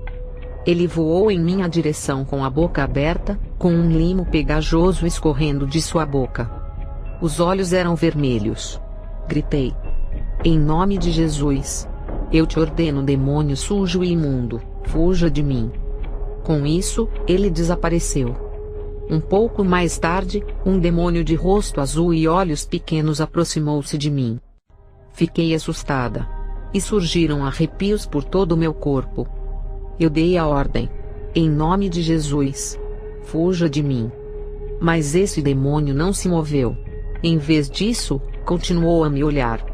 Ele voou em minha direção com a boca aberta, com um limo pegajoso escorrendo de sua boca. Os olhos eram vermelhos. Gritei: Em nome de Jesus! Eu te ordeno, demônio sujo e imundo, fuja de mim. Com isso, ele desapareceu. Um pouco mais tarde, um demônio de rosto azul e olhos pequenos aproximou-se de mim. Fiquei assustada. E surgiram arrepios por todo o meu corpo. Eu dei a ordem: Em nome de Jesus, fuja de mim. Mas esse demônio não se moveu. Em vez disso, continuou a me olhar.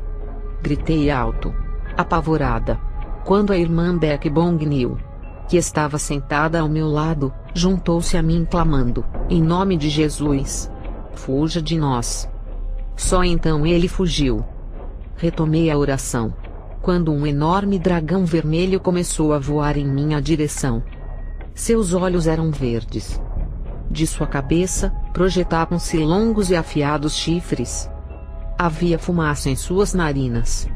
Gritei alto, apavorada, quando a irmã Beck Bongnil, que estava sentada ao meu lado, juntou-se a mim clamando: Em nome de Jesus, fuja de nós. Só então ele fugiu. Retomei a oração, quando um enorme dragão vermelho começou a voar em minha direção. Seus olhos eram verdes. De sua cabeça, projetavam-se longos e afiados chifres. Havia fumaça em suas narinas.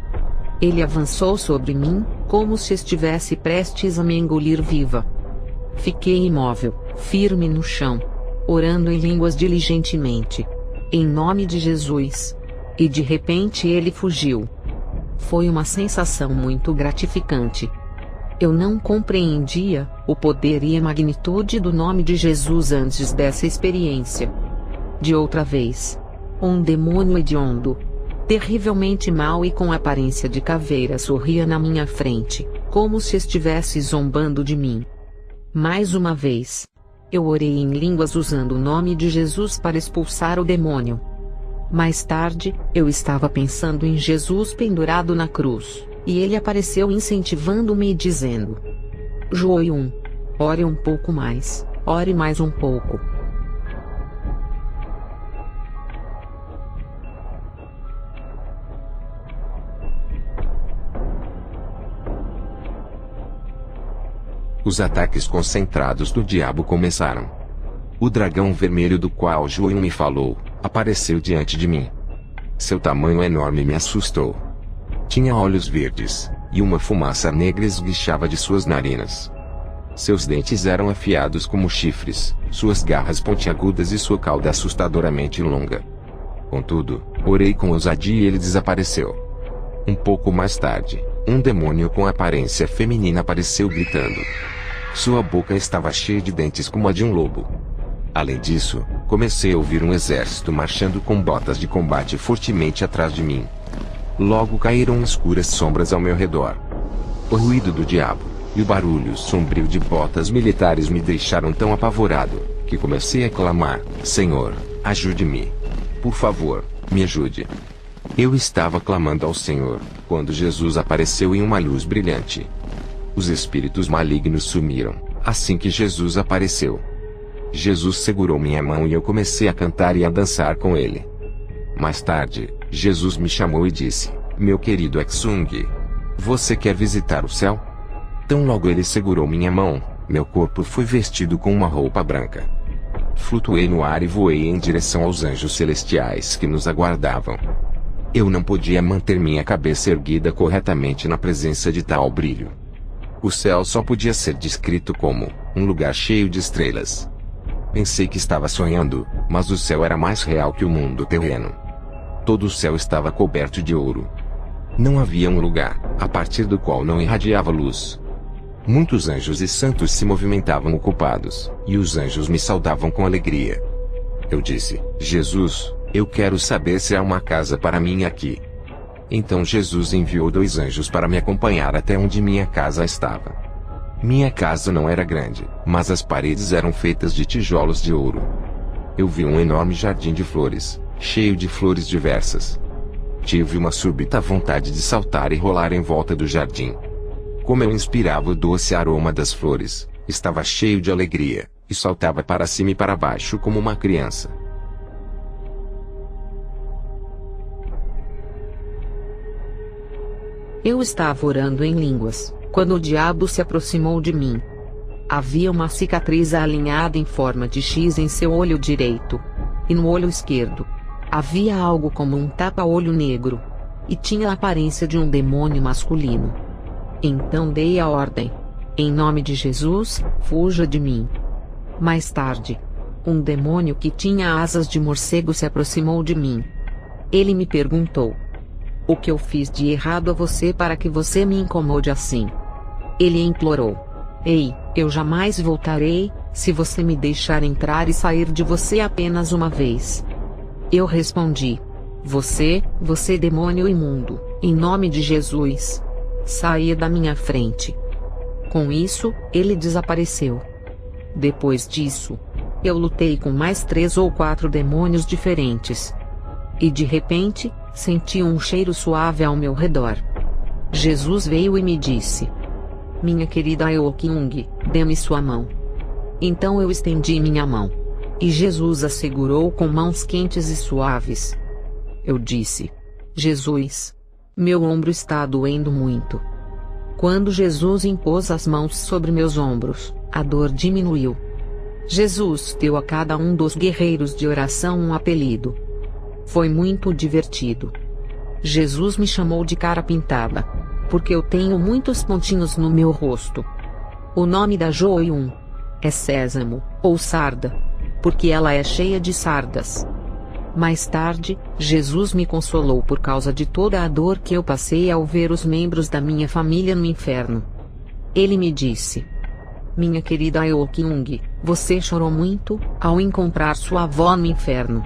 Ele avançou sobre mim, como se estivesse prestes a me engolir viva. Fiquei imóvel, firme no chão, orando em línguas diligentemente. Em nome de Jesus. E de repente ele fugiu. Foi uma sensação muito gratificante. Eu não compreendia o poder e a magnitude do nome de Jesus antes dessa experiência. De outra vez, um demônio hediondo, terrivelmente mau e com aparência de caveira sorria na minha frente, como se estivesse zombando de mim. Mais uma vez, eu orei em línguas usando o nome de Jesus para expulsar o demônio. Mais tarde, eu estava pensando em Jesus pendurado na cruz, e ele apareceu incentivando-me e dizendo: Joium, ore um pouco mais, ore mais um pouco. Os ataques concentrados do diabo começaram. O dragão vermelho do qual Joium me falou, apareceu diante de mim. Seu tamanho enorme me assustou. Tinha olhos verdes, e uma fumaça negra esguichava de suas narinas. Seus dentes eram afiados como chifres, suas garras pontiagudas e sua cauda assustadoramente longa. Contudo, orei com ousadia e ele desapareceu. Um pouco mais tarde, um demônio com aparência feminina apareceu gritando. Sua boca estava cheia de dentes como a de um lobo. Além disso, comecei a ouvir um exército marchando com botas de combate fortemente atrás de mim. Logo caíram escuras sombras ao meu redor. O ruído do diabo e o barulho sombrio de botas militares me deixaram tão apavorado, que comecei a clamar: Senhor, ajude-me. Por favor, me ajude. Eu estava clamando ao Senhor, quando Jesus apareceu em uma luz brilhante. Os espíritos malignos sumiram, assim que Jesus apareceu. Jesus segurou minha mão e eu comecei a cantar e a dançar com ele. Mais tarde, Jesus me chamou e disse: Meu querido Exung, você quer visitar o céu? Tão logo ele segurou minha mão, meu corpo foi vestido com uma roupa branca. Flutuei no ar e voei em direção aos anjos celestiais que nos aguardavam. Eu não podia manter minha cabeça erguida corretamente na presença de tal brilho. O céu só podia ser descrito como um lugar cheio de estrelas. Pensei que estava sonhando, mas o céu era mais real que o mundo terreno. Todo o céu estava coberto de ouro. Não havia um lugar, a partir do qual não irradiava luz. Muitos anjos e santos se movimentavam ocupados, e os anjos me saudavam com alegria. Eu disse: Jesus, eu quero saber se há uma casa para mim aqui. Então Jesus enviou 2 anjos para me acompanhar até onde minha casa estava. Minha casa não era grande, mas as paredes eram feitas de tijolos de ouro. Eu vi um enorme jardim de flores, cheio de flores diversas. Tive uma súbita vontade de saltar e rolar em volta do jardim. Como eu inspirava o doce aroma das flores, estava cheio de alegria, e saltava para cima e para baixo como uma criança. Eu estava orando em línguas, quando o diabo se aproximou de mim. Havia uma cicatriz alinhada em forma de X em seu olho direito. E no olho esquerdo, havia algo como um tapa-olho negro. E tinha a aparência de um demônio masculino. Então dei a ordem: em nome de Jesus, fuja de mim. Mais tarde, um demônio que tinha asas de morcego se aproximou de mim. Ele me perguntou: o que eu fiz de errado a você para que você me incomode assim? Ele implorou: ei, eu jamais voltarei, se você me deixar entrar e sair de você apenas uma vez. Eu respondi: você demônio imundo, em nome de Jesus, saia da minha frente. Com isso, ele desapareceu. Depois disso, eu lutei com mais 3 ou 4 demônios diferentes. E de repente, senti um cheiro suave ao meu redor. Jesus veio e me disse: minha querida Eokyung, dê-me sua mão. Então eu estendi minha mão. E Jesus a segurou com mãos quentes e suaves. Eu disse: Jesus, meu ombro está doendo muito. Quando Jesus impôs as mãos sobre meus ombros, a dor diminuiu. Jesus deu a cada um dos guerreiros de oração um apelido. Foi muito divertido. Jesus me chamou de cara pintada, porque eu tenho muitos pontinhos no meu rosto. O nome da Joium é Sésamo, ou Sarda, porque ela é cheia de sardas. Mais tarde, Jesus me consolou por causa de toda a dor que eu passei ao ver os membros da minha família no inferno. Ele me disse: minha querida Eokyung, você chorou muito ao encontrar sua avó no inferno.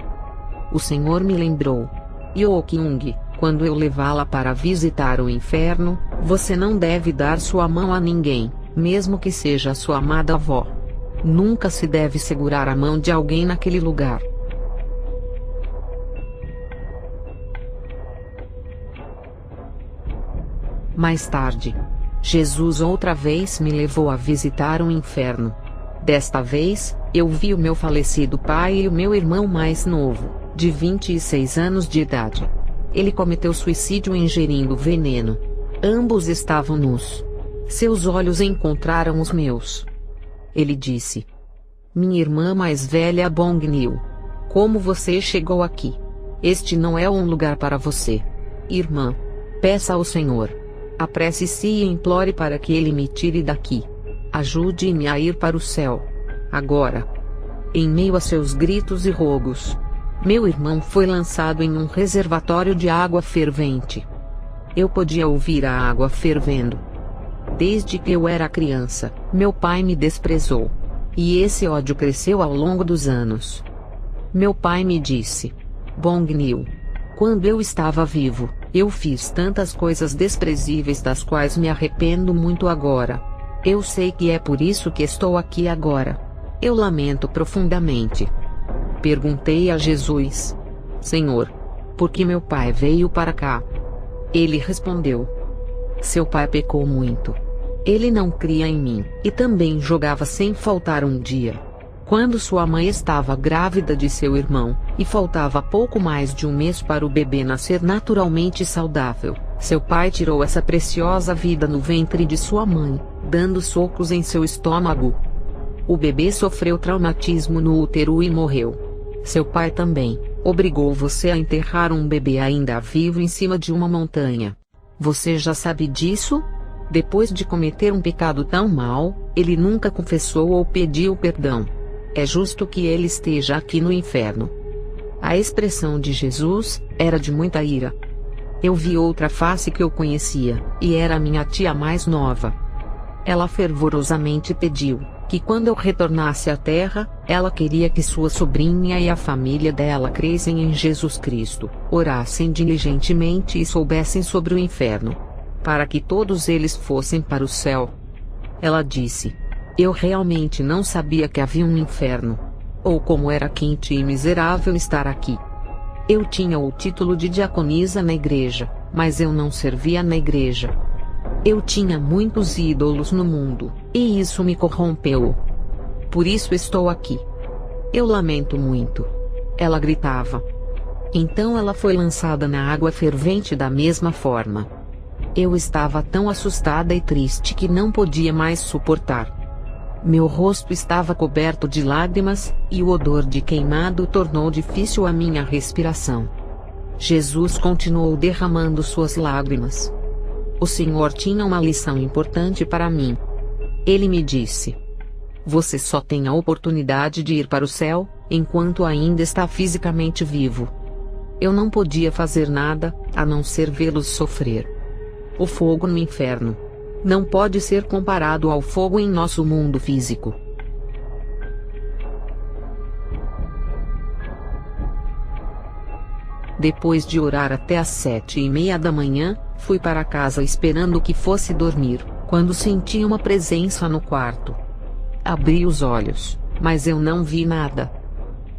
O Senhor me lembrou. Eokyung, quando eu levá-la para visitar o inferno, você não deve dar sua mão a ninguém, mesmo que seja a sua amada avó. Nunca se deve segurar a mão de alguém naquele lugar. Mais tarde, Jesus outra vez me levou a visitar o inferno. Desta vez, eu vi o meu falecido pai e o meu irmão mais novo, de 26 anos de idade. Ele cometeu suicídio ingerindo veneno. Ambos estavam nus. Seus olhos encontraram os meus. Ele disse: minha irmã mais velha Bong-nil, como você chegou aqui? Este não é um lugar para você. Irmã, peça ao Senhor. Apresse-se e implore para que Ele me tire daqui. Ajude-me a ir para o céu. Agora. Em meio a seus gritos e rogos, meu irmão foi lançado em um reservatório de água fervente. Eu podia ouvir a água fervendo. Desde que eu era criança, meu pai me desprezou. E esse ódio cresceu ao longo dos anos. Meu pai me disse: Bong-nil, quando eu estava vivo, eu fiz tantas coisas desprezíveis das quais me arrependo muito agora. Eu sei que é por isso que estou aqui agora. Eu lamento profundamente. Perguntei a Jesus: Senhor, por que meu pai veio para cá? Ele respondeu: seu pai pecou muito. Ele não cria em mim, e também jogava sem faltar um dia. Quando sua mãe estava grávida de seu irmão, e faltava pouco mais de um mês para o bebê nascer naturalmente saudável, seu pai tirou essa preciosa vida no ventre de sua mãe, dando socos em seu estômago. O bebê sofreu traumatismo no útero e morreu. Seu pai também obrigou você a enterrar um bebê ainda vivo em cima de uma montanha. Você já sabe disso? Depois de cometer um pecado tão mau, ele nunca confessou ou pediu perdão. É justo que ele esteja aqui no inferno. A expressão de Jesus era de muita ira. Eu vi outra face que eu conhecia, e era minha tia mais nova. Ela fervorosamente pediu que quando eu retornasse à terra, ela queria que sua sobrinha e a família dela crescem em Jesus Cristo, orassem diligentemente e soubessem sobre o inferno, para que todos eles fossem para o céu. Ela disse: eu realmente não sabia que havia um inferno. Ou como era quente e miserável estar aqui. Eu tinha o título de diaconisa na igreja, mas eu não servia na igreja. Eu tinha muitos ídolos no mundo, e isso me corrompeu. Por isso estou aqui. Eu lamento muito. Ela gritava. Então ela foi lançada na água fervente da mesma forma. Eu estava tão assustada e triste que não podia mais suportar. Meu rosto estava coberto de lágrimas, e o odor de queimado tornou difícil a minha respiração. Jesus continuou derramando suas lágrimas. O Senhor tinha uma lição importante para mim. Ele me disse: você só tem a oportunidade de ir para o céu, enquanto ainda está fisicamente vivo. Eu não podia fazer nada, a não ser vê-los sofrer. O fogo no inferno não pode ser comparado ao fogo em nosso mundo físico. Depois de orar até às 7:30 da manhã, fui para casa esperando que fosse dormir, quando senti uma presença no quarto. Abri os olhos, mas eu não vi nada.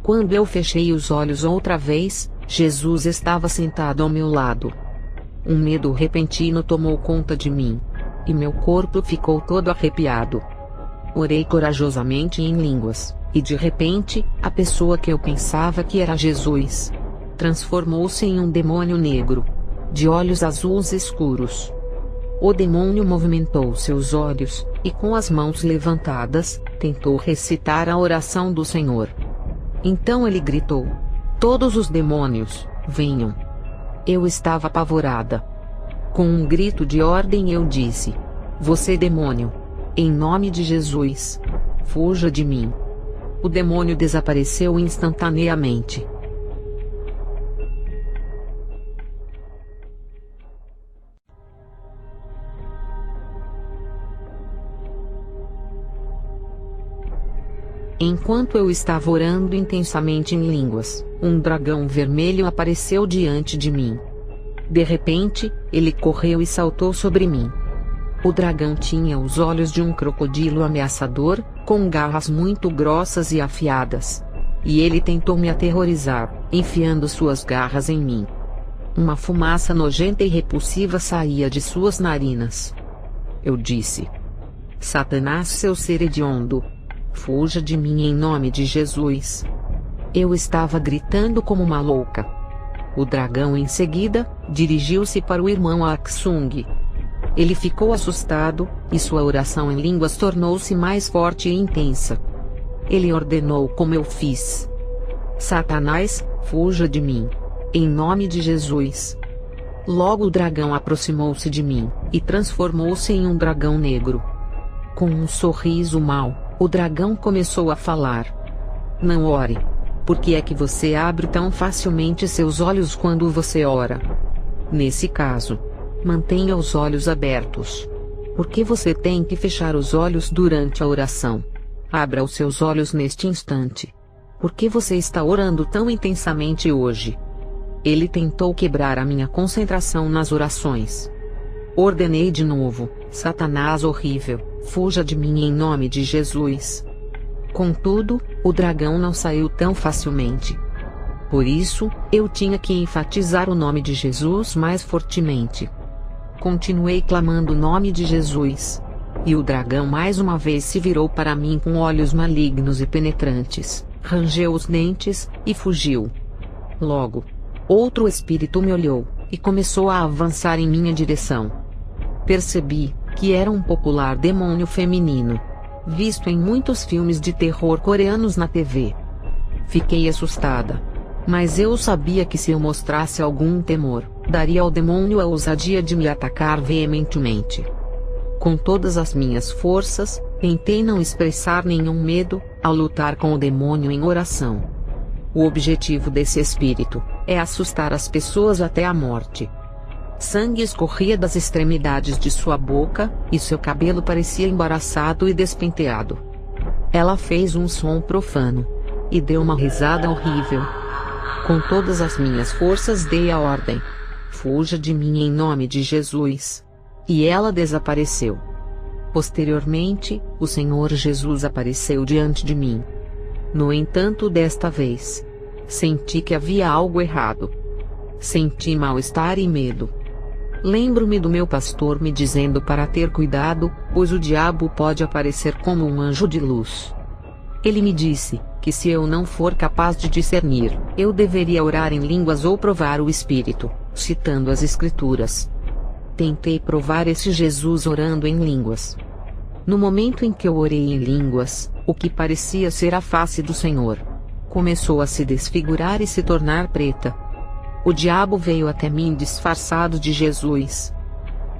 Quando eu fechei os olhos outra vez, Jesus estava sentado ao meu lado. Um medo repentino tomou conta de mim. E meu corpo ficou todo arrepiado. Orei corajosamente em línguas, e de repente, a pessoa que eu pensava que era Jesus transformou-se em um demônio negro, de olhos azuis escuros. O demônio movimentou seus olhos, e com as mãos levantadas, tentou recitar a oração do Senhor. Então ele gritou: todos os demônios, venham! Eu estava apavorada. Com um grito de ordem eu disse: você demônio! Em nome de Jesus! Fuja de mim! O demônio desapareceu instantaneamente. Enquanto eu estava orando intensamente em línguas, um dragão vermelho apareceu diante de mim. De repente, ele correu e saltou sobre mim. O dragão tinha os olhos de um crocodilo ameaçador, com garras muito grossas e afiadas. E ele tentou me aterrorizar, enfiando suas garras em mim. Uma fumaça nojenta e repulsiva saía de suas narinas. Eu disse: Satanás, seu ser hediondo! Fuja de mim em nome de Jesus! Eu estava gritando como uma louca. O dragão em seguida, dirigiu-se para o irmão Aksung. Ele ficou assustado, e sua oração em línguas tornou-se mais forte e intensa. Ele ordenou como eu fiz: Satanás, fuja de mim! Em nome de Jesus! Logo o dragão aproximou-se de mim, e transformou-se em um dragão negro. Com um sorriso mau, o dragão começou a falar: Não ore. Por que é que você abre tão facilmente seus olhos quando você ora? Nesse caso, mantenha os olhos abertos. Por que você tem que fechar os olhos durante a oração? Abra os seus olhos neste instante. Por que você está orando tão intensamente hoje? Ele tentou quebrar a minha concentração nas orações. Ordenei de novo: Satanás horrível, fuja de mim em nome de Jesus! Contudo, o dragão não saiu tão facilmente. Por isso, eu tinha que enfatizar o nome de Jesus mais fortemente. Continuei clamando o nome de Jesus. E o dragão mais uma vez se virou para mim com olhos malignos e penetrantes, rangeu os dentes, e fugiu. Logo, outro espírito me olhou, e começou a avançar em minha direção. Percebi que era um popular demônio feminino, visto em muitos filmes de terror coreanos na TV. Fiquei assustada. Mas eu sabia que se eu mostrasse algum temor, daria ao demônio a ousadia de me atacar veementemente. Com todas as minhas forças, tentei não expressar nenhum medo, ao lutar com o demônio em oração. O objetivo desse espírito é assustar as pessoas até a morte. Sangue escorria das extremidades de sua boca, e seu cabelo parecia embaraçado e despenteado. Ela fez um som profano. E deu uma risada horrível. Com todas as minhas forças dei a ordem: Fuja de mim em nome de Jesus! E ela desapareceu. Posteriormente, o Senhor Jesus apareceu diante de mim. No entanto, desta vez, senti que havia algo errado. Senti mal-estar e medo. Lembro-me do meu pastor me dizendo para ter cuidado, pois o diabo pode aparecer como um anjo de luz. Ele me disse que se eu não for capaz de discernir, eu deveria orar em línguas ou provar o Espírito, citando as Escrituras. Tentei provar esse Jesus orando em línguas. No momento em que eu orei em línguas, o que parecia ser a face do Senhor começou a se desfigurar e se tornar preta. O diabo veio até mim disfarçado de Jesus.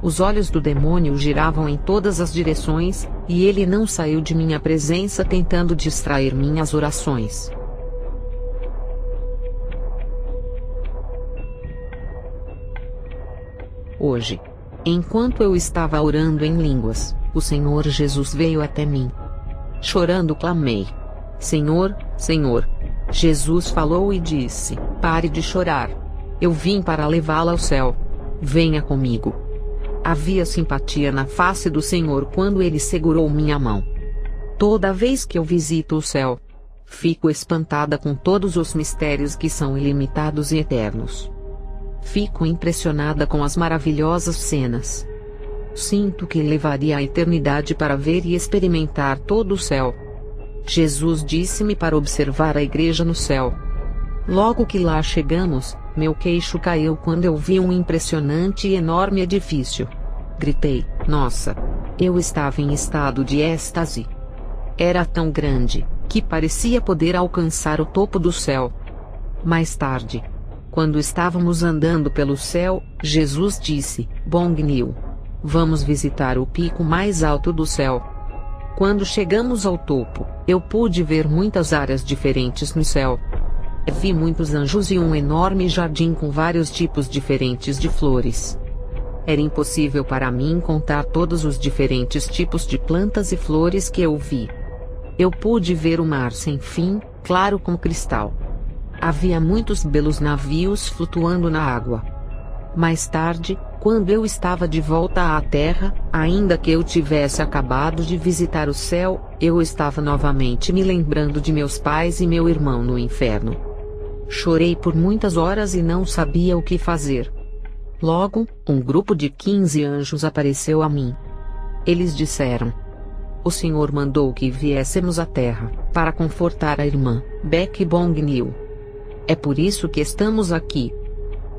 Os olhos do demônio giravam em todas as direções, e ele não saiu de minha presença tentando distrair minhas orações. Hoje, enquanto eu estava orando em línguas, o Senhor Jesus veio até mim. Chorando clamei: Senhor, Senhor! Jesus falou e disse: Pare de chorar. Eu vim para levá-la ao céu. Venha comigo. Havia simpatia na face do Senhor quando ele segurou minha mão. Toda vez que eu visito o céu, fico espantada com todos os mistérios que são ilimitados e eternos. Fico impressionada com as maravilhosas cenas. Sinto que levaria a eternidade para ver e experimentar todo o céu. Jesus disse-me para observar a igreja no céu. Logo que lá chegamos, meu queixo caiu quando eu vi um impressionante e enorme edifício. Gritei: Nossa! Eu estava em estado de êxtase. Era tão grande, que parecia poder alcançar o topo do céu. Mais tarde, quando estávamos andando pelo céu, Jesus disse: Bong Nil, vamos visitar o pico mais alto do céu. Quando chegamos ao topo, eu pude ver muitas áreas diferentes no céu. Vi muitos anjos e um enorme jardim com vários tipos diferentes de flores. Era impossível para mim contar todos os diferentes tipos de plantas e flores que eu vi. Eu pude ver o mar sem fim, claro como cristal. Havia muitos belos navios flutuando na água. Mais tarde, quando eu estava de volta à terra, ainda que eu tivesse acabado de visitar o céu, eu estava novamente me lembrando de meus pais e meu irmão no inferno. Chorei por muitas horas e não sabia o que fazer. Logo, um grupo de 15 anjos apareceu a mim. Eles disseram: o Senhor mandou que viéssemos à terra, para confortar a irmã, Beck Bong-nil. É por isso que estamos aqui.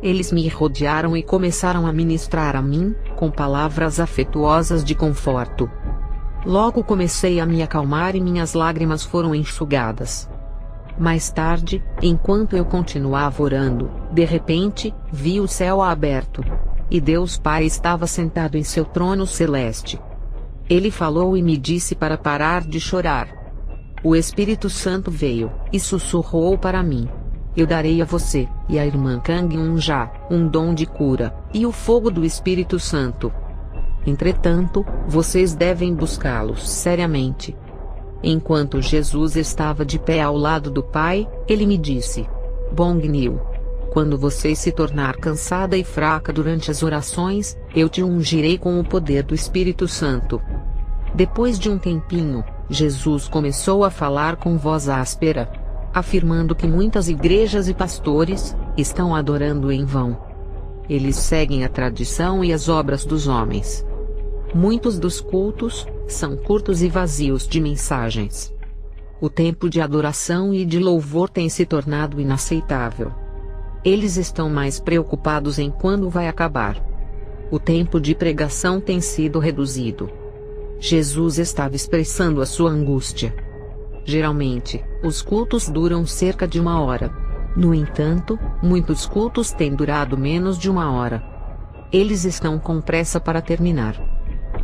Eles me rodearam e começaram a ministrar a mim, com palavras afetuosas de conforto. Logo comecei a me acalmar e minhas lágrimas foram enxugadas. Mais tarde, enquanto eu continuava orando, de repente, vi o céu aberto. E Deus Pai estava sentado em seu trono celeste. Ele falou e me disse para parar de chorar. O Espírito Santo veio, e sussurrou para mim: eu darei a você, e à irmã Kang Un-ja, um dom de cura, e o fogo do Espírito Santo. Entretanto, vocês devem buscá-los seriamente. Enquanto Jesus estava de pé ao lado do Pai, ele me disse: Bong-nil, quando você se tornar cansada e fraca durante as orações, eu te ungirei com o poder do Espírito Santo. Depois de um tempinho, Jesus começou a falar com voz áspera, afirmando que muitas igrejas e pastores estão adorando em vão. Eles seguem a tradição e as obras dos homens. Muitos dos cultos são curtos e vazios de mensagens. O tempo de adoração e de louvor tem se tornado inaceitável. Eles estão mais preocupados em quando vai acabar. O tempo de pregação tem sido reduzido. Jesus estava expressando a sua angústia. Geralmente, os cultos duram cerca de 1 hora. No entanto, muitos cultos têm durado menos de 1 hora. Eles estão com pressa para terminar.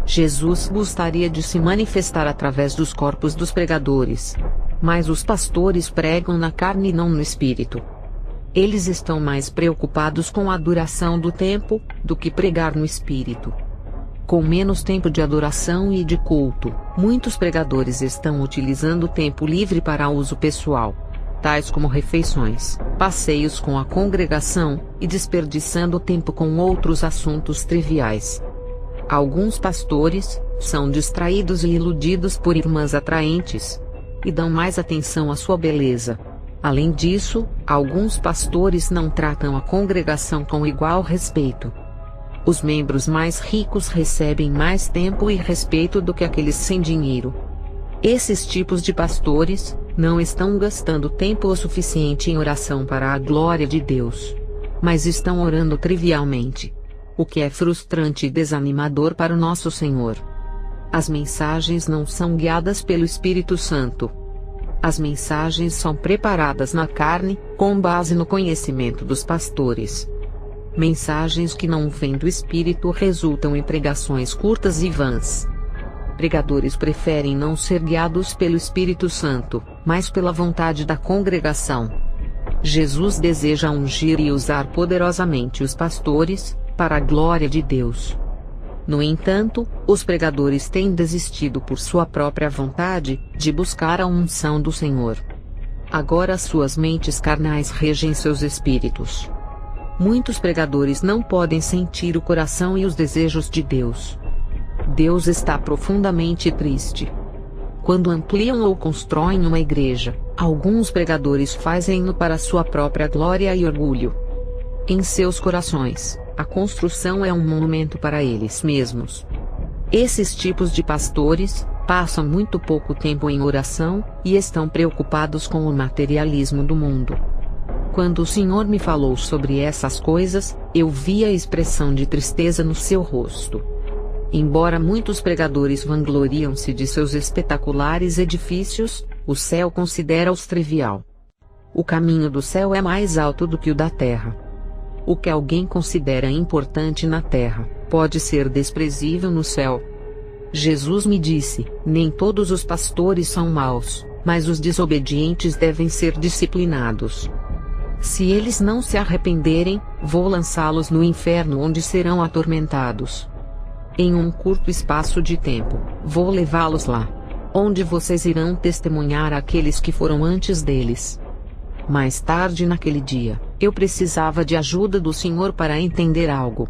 Jesus gostaria de se manifestar através dos corpos dos pregadores. Mas os pastores pregam na carne e não no espírito. Eles estão mais preocupados com a duração do tempo, do que pregar no espírito. Com menos tempo de adoração e de culto, muitos pregadores estão utilizando o tempo livre para uso pessoal, tais como refeições, passeios com a congregação, e desperdiçando tempo com outros assuntos triviais. Alguns pastores são distraídos e iludidos por irmãs atraentes, e dão mais atenção à sua beleza. Além disso, alguns pastores não tratam a congregação com igual respeito. Os membros mais ricos recebem mais tempo e respeito do que aqueles sem dinheiro. Esses tipos de pastores não estão gastando tempo o suficiente em oração para a glória de Deus, mas estão orando trivialmente, o que é frustrante e desanimador para o nosso Senhor. As mensagens não são guiadas pelo Espírito Santo. As mensagens são preparadas na carne, com base no conhecimento dos pastores. Mensagens que não vêm do Espírito resultam em pregações curtas e vãs. Pregadores preferem não ser guiados pelo Espírito Santo, mas pela vontade da congregação. Jesus deseja ungir e usar poderosamente os pastores, para a glória de Deus. No entanto, os pregadores têm desistido por sua própria vontade, de buscar a unção do Senhor. Agora suas mentes carnais regem seus espíritos. Muitos pregadores não podem sentir o coração e os desejos de Deus. Deus está profundamente triste. Quando ampliam ou constroem uma igreja, alguns pregadores fazem-no para sua própria glória e orgulho. Em seus corações, a construção é um monumento para eles mesmos. Esses tipos de pastores passam muito pouco tempo em oração, e estão preocupados com o materialismo do mundo. Quando o Senhor me falou sobre essas coisas, eu vi a expressão de tristeza no seu rosto. Embora muitos pregadores vangloriam-se de seus espetaculares edifícios, o céu considera-os trivial. O caminho do céu é mais alto do que o da terra. O que alguém considera importante na terra, pode ser desprezível no céu. Jesus me disse: nem todos os pastores são maus, mas os desobedientes devem ser disciplinados. Se eles não se arrependerem, vou lançá-los no inferno onde serão atormentados. Em um curto espaço de tempo, vou levá-los lá. onde vocês irão testemunhar àqueles que foram antes deles. Mais tarde naquele dia, eu precisava de ajuda do Senhor para entender algo.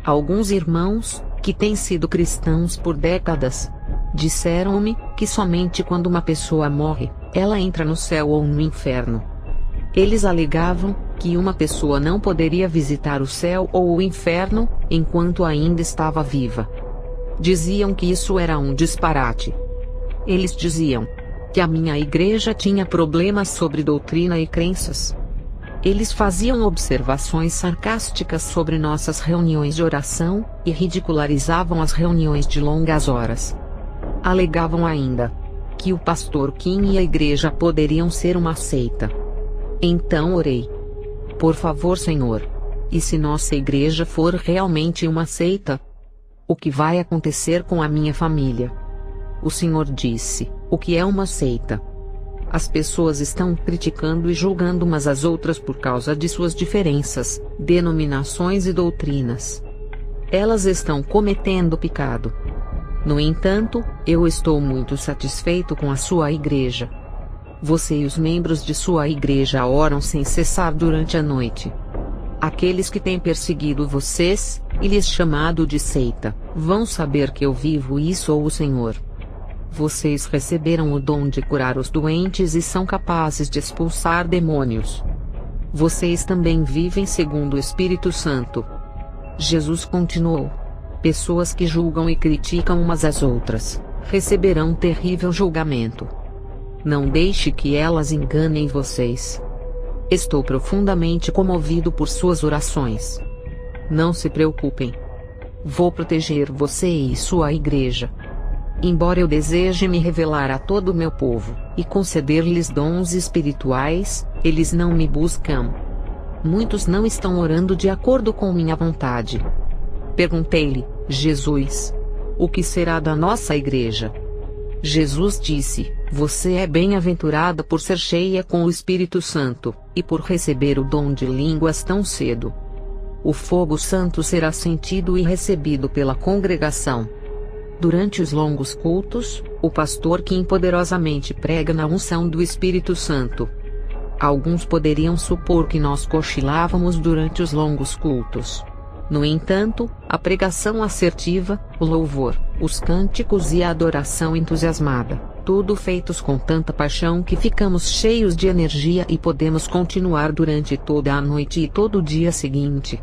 Alguns irmãos, que têm sido cristãos por décadas, disseram-me que somente quando uma pessoa morre, ela entra no céu ou no inferno. Eles alegavam que uma pessoa não poderia visitar o céu ou o inferno enquanto ainda estava viva. Diziam que isso era um disparate. Eles diziam que a minha igreja tinha problemas sobre doutrina e crenças. Eles faziam observações sarcásticas sobre nossas reuniões de oração, e ridicularizavam as reuniões de longas horas. Alegavam ainda que o pastor Kim e a igreja poderiam ser uma seita. Então orei. Por favor, Senhor. E se nossa igreja for realmente uma seita? O que vai acontecer com a minha família? O Senhor disse: o que é uma seita? As pessoas estão criticando e julgando umas às outras por causa de suas diferenças, denominações e doutrinas. Elas estão cometendo pecado. No entanto, eu estou muito satisfeito com a sua igreja. Você e os membros de sua igreja oram sem cessar durante a noite. Aqueles que têm perseguido vocês, e lhes chamado de seita, vão saber que eu vivo e sou o Senhor. Vocês receberam o dom de curar os doentes e são capazes de expulsar demônios. Vocês também vivem segundo o Espírito Santo. Jesus continuou: pessoas que julgam e criticam umas às outras, receberão um terrível julgamento. Não deixe que elas enganem vocês. Estou profundamente comovido por suas orações. Não se preocupem. Vou proteger você e sua igreja. Embora eu deseje me revelar a todo o meu povo, e conceder-lhes dons espirituais, eles não me buscam. Muitos não estão orando de acordo com minha vontade. Perguntei-lhe: Jesus, o que será da nossa igreja? Jesus disse: você é bem-aventurada por ser cheia com o Espírito Santo, e por receber o dom de línguas tão cedo. O fogo santo será sentido e recebido pela congregação. Durante os longos cultos, o pastor Kim poderosamente prega na unção do Espírito Santo. Alguns poderiam supor que nós cochilávamos durante os longos cultos. No entanto, a pregação assertiva, o louvor, os cânticos e a adoração entusiasmada, tudo feitos com tanta paixão que ficamos cheios de energia e podemos continuar durante toda a noite e todo o dia seguinte.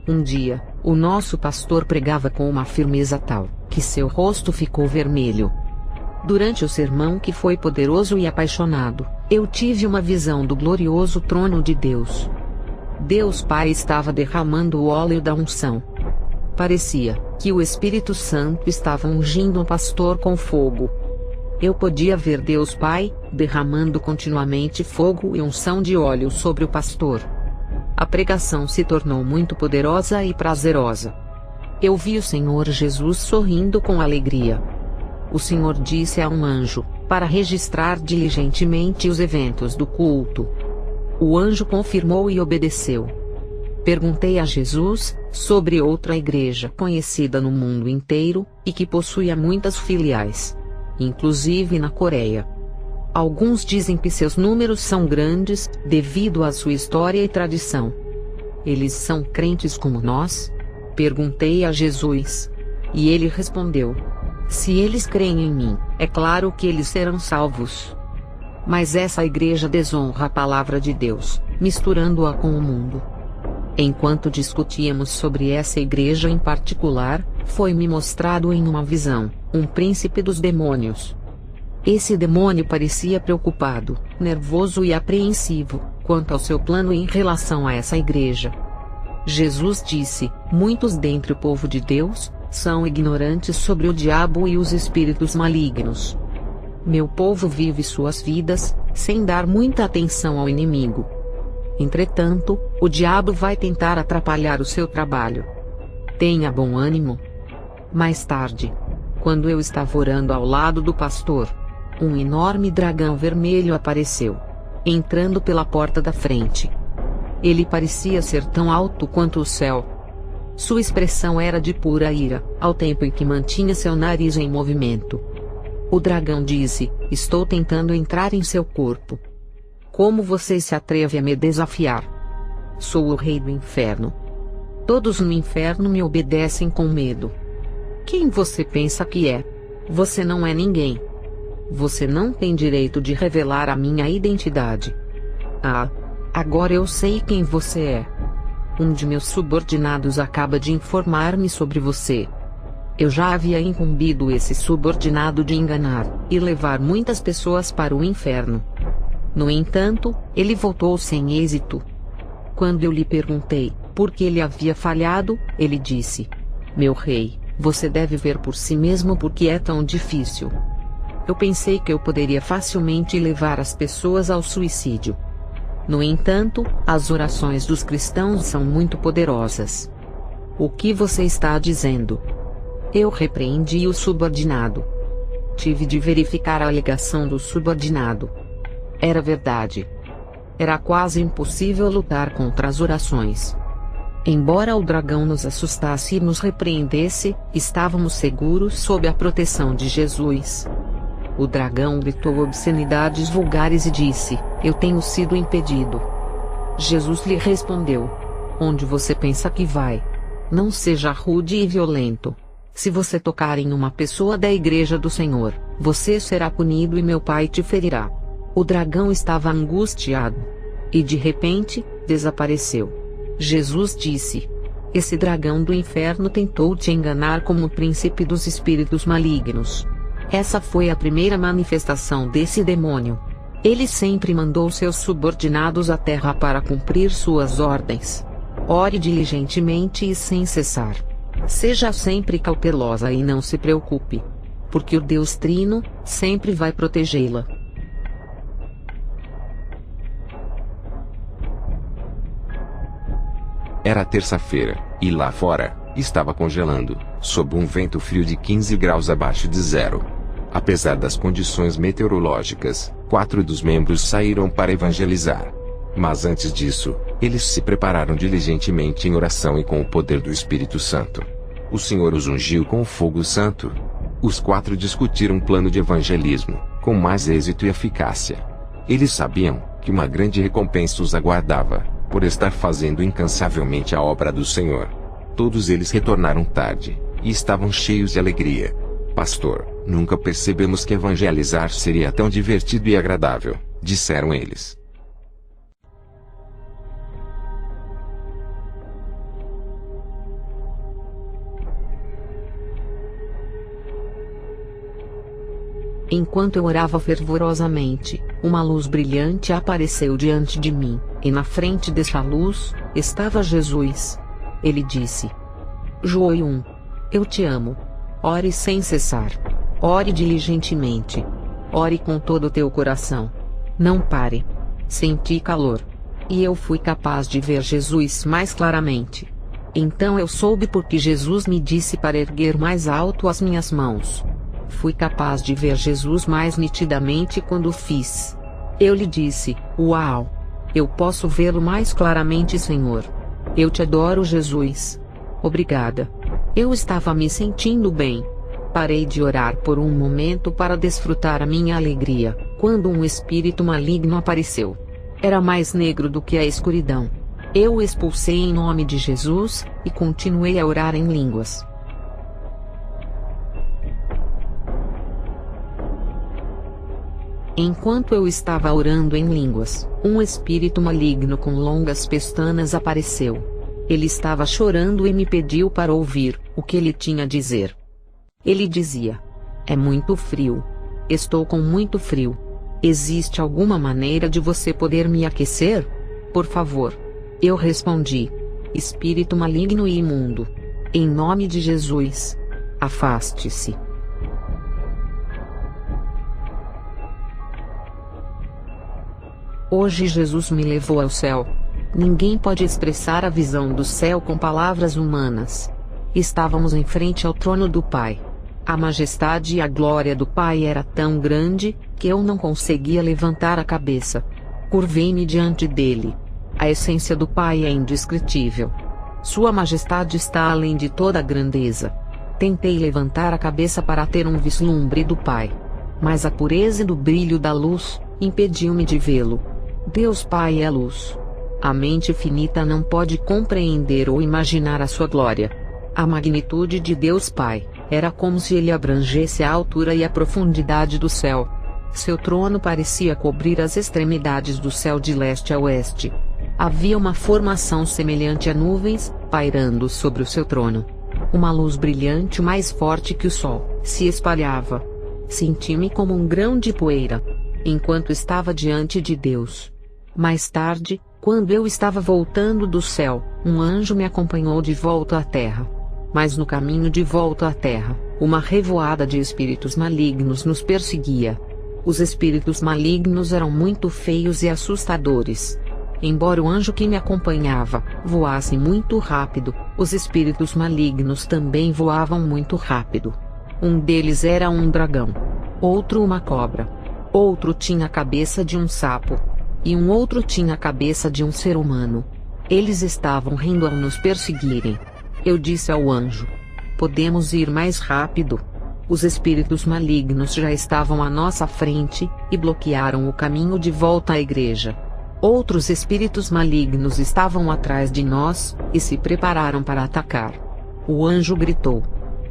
Um dia, o nosso pastor pregava com uma firmeza tal, que seu rosto ficou vermelho. Durante o sermão, que foi poderoso e apaixonado, eu tive uma visão do glorioso trono de Deus. Deus Pai estava derramando o óleo da unção. Parecia que o Espírito Santo estava ungindo o pastor com fogo. Eu podia ver Deus Pai derramando continuamente fogo e unção de óleo sobre o pastor. A pregação se tornou muito poderosa e prazerosa. Eu vi o Senhor Jesus sorrindo com alegria. O Senhor disse a um anjo, para registrar diligentemente os eventos do culto. O anjo confirmou e obedeceu. Perguntei a Jesus sobre outra igreja conhecida no mundo inteiro, e que possuía muitas filiais, inclusive na Coreia. Alguns dizem que seus números são grandes, devido à sua história e tradição. Eles são crentes como nós? Perguntei a Jesus. E ele respondeu: se eles creem em mim, é claro que eles serão salvos. Mas essa igreja desonra a palavra de Deus, misturando-a com o mundo. Enquanto discutíamos sobre essa igreja em particular, foi-me mostrado em uma visão, um príncipe dos demônios. Esse demônio parecia preocupado, nervoso e apreensivo, quanto ao seu plano em relação a essa igreja. Jesus disse: muitos dentre o povo de Deus são ignorantes sobre o diabo e os espíritos malignos. Meu povo vive suas vidas, sem dar muita atenção ao inimigo. Entretanto, o diabo vai tentar atrapalhar o seu trabalho. Tenha bom ânimo. Mais tarde, quando eu estava orando ao lado do pastor, um enorme dragão vermelho apareceu, entrando pela porta da frente. Ele parecia ser tão alto quanto o céu. Sua expressão era de pura ira, ao tempo em que mantinha seu nariz em movimento. O dragão disse: estou tentando entrar em seu corpo. Como você se atreve a me desafiar? Sou o rei do inferno. Todos no inferno me obedecem com medo. Quem você pensa que é? Você não é ninguém. Você não tem direito de revelar a minha identidade. Ah, agora eu sei quem você é. Um de meus subordinados acaba de informar-me sobre você. Eu já havia incumbido esse subordinado de enganar e levar muitas pessoas para o inferno. No entanto, ele voltou sem êxito. Quando eu lhe perguntei por que ele havia falhado, ele disse: meu rei, você deve ver por si mesmo por que é tão difícil. Eu pensei que eu poderia facilmente levar as pessoas ao suicídio. No entanto, as orações dos cristãos são muito poderosas. O que você está dizendo? Eu repreendi o subordinado. Tive de verificar a alegação do subordinado. Era verdade. Era quase impossível lutar contra as orações. Embora o dragão nos assustasse e nos repreendesse, estávamos seguros sob a proteção de Jesus. O dragão gritou obscenidades vulgares e disse: eu tenho sido impedido. Jesus lhe respondeu: onde você pensa que vai? Não seja rude e violento. Se você tocar em uma pessoa da igreja do Senhor, você será punido e meu pai te ferirá. O dragão estava angustiado. E de repente, desapareceu. Jesus disse: esse dragão do inferno tentou te enganar como o príncipe dos espíritos malignos. Essa foi a primeira manifestação desse demônio. Ele sempre mandou seus subordinados à terra para cumprir suas ordens. Ore diligentemente e sem cessar. Seja sempre cautelosa e não se preocupe. Porque o Deus Trino sempre vai protegê-la. Era terça-feira, e lá fora, estava congelando, sob um vento frio de 15 graus abaixo de zero. Apesar das condições meteorológicas, 4 dos membros saíram para evangelizar. Mas antes disso, eles se prepararam diligentemente em oração e com o poder do Espírito Santo. O Senhor os ungiu com o fogo santo. Os 4 discutiram um plano de evangelismo, com mais êxito e eficácia. Eles sabiam que uma grande recompensa os aguardava, por estar fazendo incansavelmente a obra do Senhor. Todos eles retornaram tarde, e estavam cheios de alegria. Pastor, nunca percebemos que evangelizar seria tão divertido e agradável, disseram eles. Enquanto eu orava fervorosamente, uma luz brilhante apareceu diante de mim, e na frente dessa luz, estava Jesus. Ele disse: João, eu te amo. Ore sem cessar. Ore diligentemente. Ore com todo o teu coração. Não pare. Senti calor. E eu fui capaz de ver Jesus mais claramente. Então eu soube porque Jesus me disse para erguer mais alto as minhas mãos. Fui capaz de ver Jesus mais nitidamente quando o fiz. Eu lhe disse: Uau! Eu posso vê-lo mais claramente, Senhor. Eu te adoro, Jesus. Obrigada. Eu estava me sentindo bem. Parei de orar por um momento para desfrutar a minha alegria, quando um espírito maligno apareceu. Era mais negro do que a escuridão. Eu o expulsei em nome de Jesus, e continuei a orar em línguas. Enquanto eu estava orando em línguas, um espírito maligno com longas pestanas apareceu. Ele estava chorando e me pediu para ouvir o que ele tinha a dizer. Ele dizia: é muito frio. Estou com muito frio. Existe alguma maneira de você poder me aquecer? Por favor. Eu respondi: espírito maligno e imundo, em nome de Jesus, afaste-se. Hoje Jesus me levou ao céu. Ninguém pode expressar a visão do céu com palavras humanas. Estávamos em frente ao trono do Pai. A majestade e a glória do Pai era tão grande, que eu não conseguia levantar a cabeça. Curvei-me diante dele. A essência do Pai é indescritível. Sua majestade está além de toda a grandeza. Tentei levantar a cabeça para ter um vislumbre do Pai. mas a pureza do brilho da luz impediu-me de vê-lo. Deus Pai é luz. A mente finita não pode compreender ou imaginar a sua glória. A magnitude de Deus Pai era como se ele abrangesse a altura e a profundidade do céu. Seu trono parecia cobrir as extremidades do céu de leste a oeste. Havia uma formação semelhante a nuvens, pairando sobre o seu trono. Uma luz brilhante mais forte que o sol se espalhava. Senti-me como um grão de poeira, enquanto estava diante de Deus. Mais tarde, quando eu estava voltando do céu, um anjo me acompanhou de volta à terra. Mas no caminho de volta à terra, uma revoada de espíritos malignos nos perseguia. Os espíritos malignos eram muito feios e assustadores. Embora o anjo que me acompanhava voasse muito rápido, os espíritos malignos também voavam muito rápido. Um deles era um dragão, outro uma cobra, outro tinha a cabeça de um sapo, e um outro tinha a cabeça de um ser humano. Eles estavam rindo ao nos perseguirem. Eu disse ao anjo: podemos ir mais rápido? Os espíritos malignos já estavam à nossa frente, e bloquearam o caminho de volta à igreja. Outros espíritos malignos estavam atrás de nós, e se prepararam para atacar. O anjo gritou: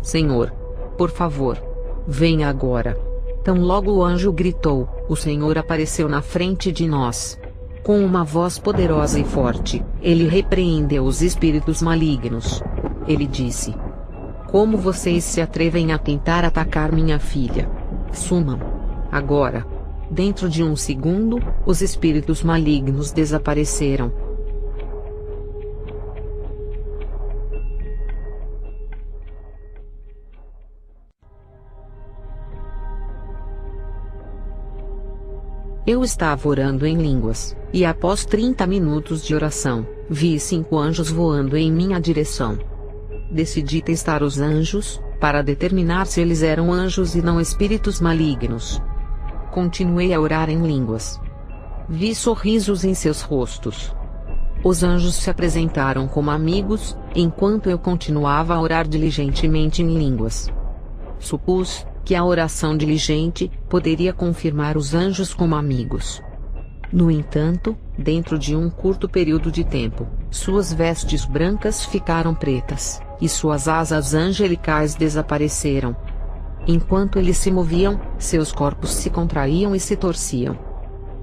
Senhor, por favor, venha agora. Tão logo o anjo gritou, o Senhor apareceu na frente de nós. Com uma voz poderosa e forte, ele repreendeu os espíritos malignos. Ele disse: como vocês se atrevem a tentar atacar minha filha? Sumam agora. Dentro de um segundo, os espíritos malignos desapareceram. Eu estava orando em línguas, e após 30 minutos de oração, vi 5 anjos voando em minha direção. Decidi testar os anjos, para determinar se eles eram anjos e não espíritos malignos. Continuei a orar em línguas. Vi sorrisos em seus rostos. Os anjos se apresentaram como amigos, enquanto eu continuava a orar diligentemente em línguas. Supus que a oração diligente poderia confirmar os anjos como amigos. No entanto, dentro de um curto período de tempo, suas vestes brancas ficaram pretas, e suas asas angelicais desapareceram. Enquanto eles se moviam, seus corpos se contraíam e se torciam.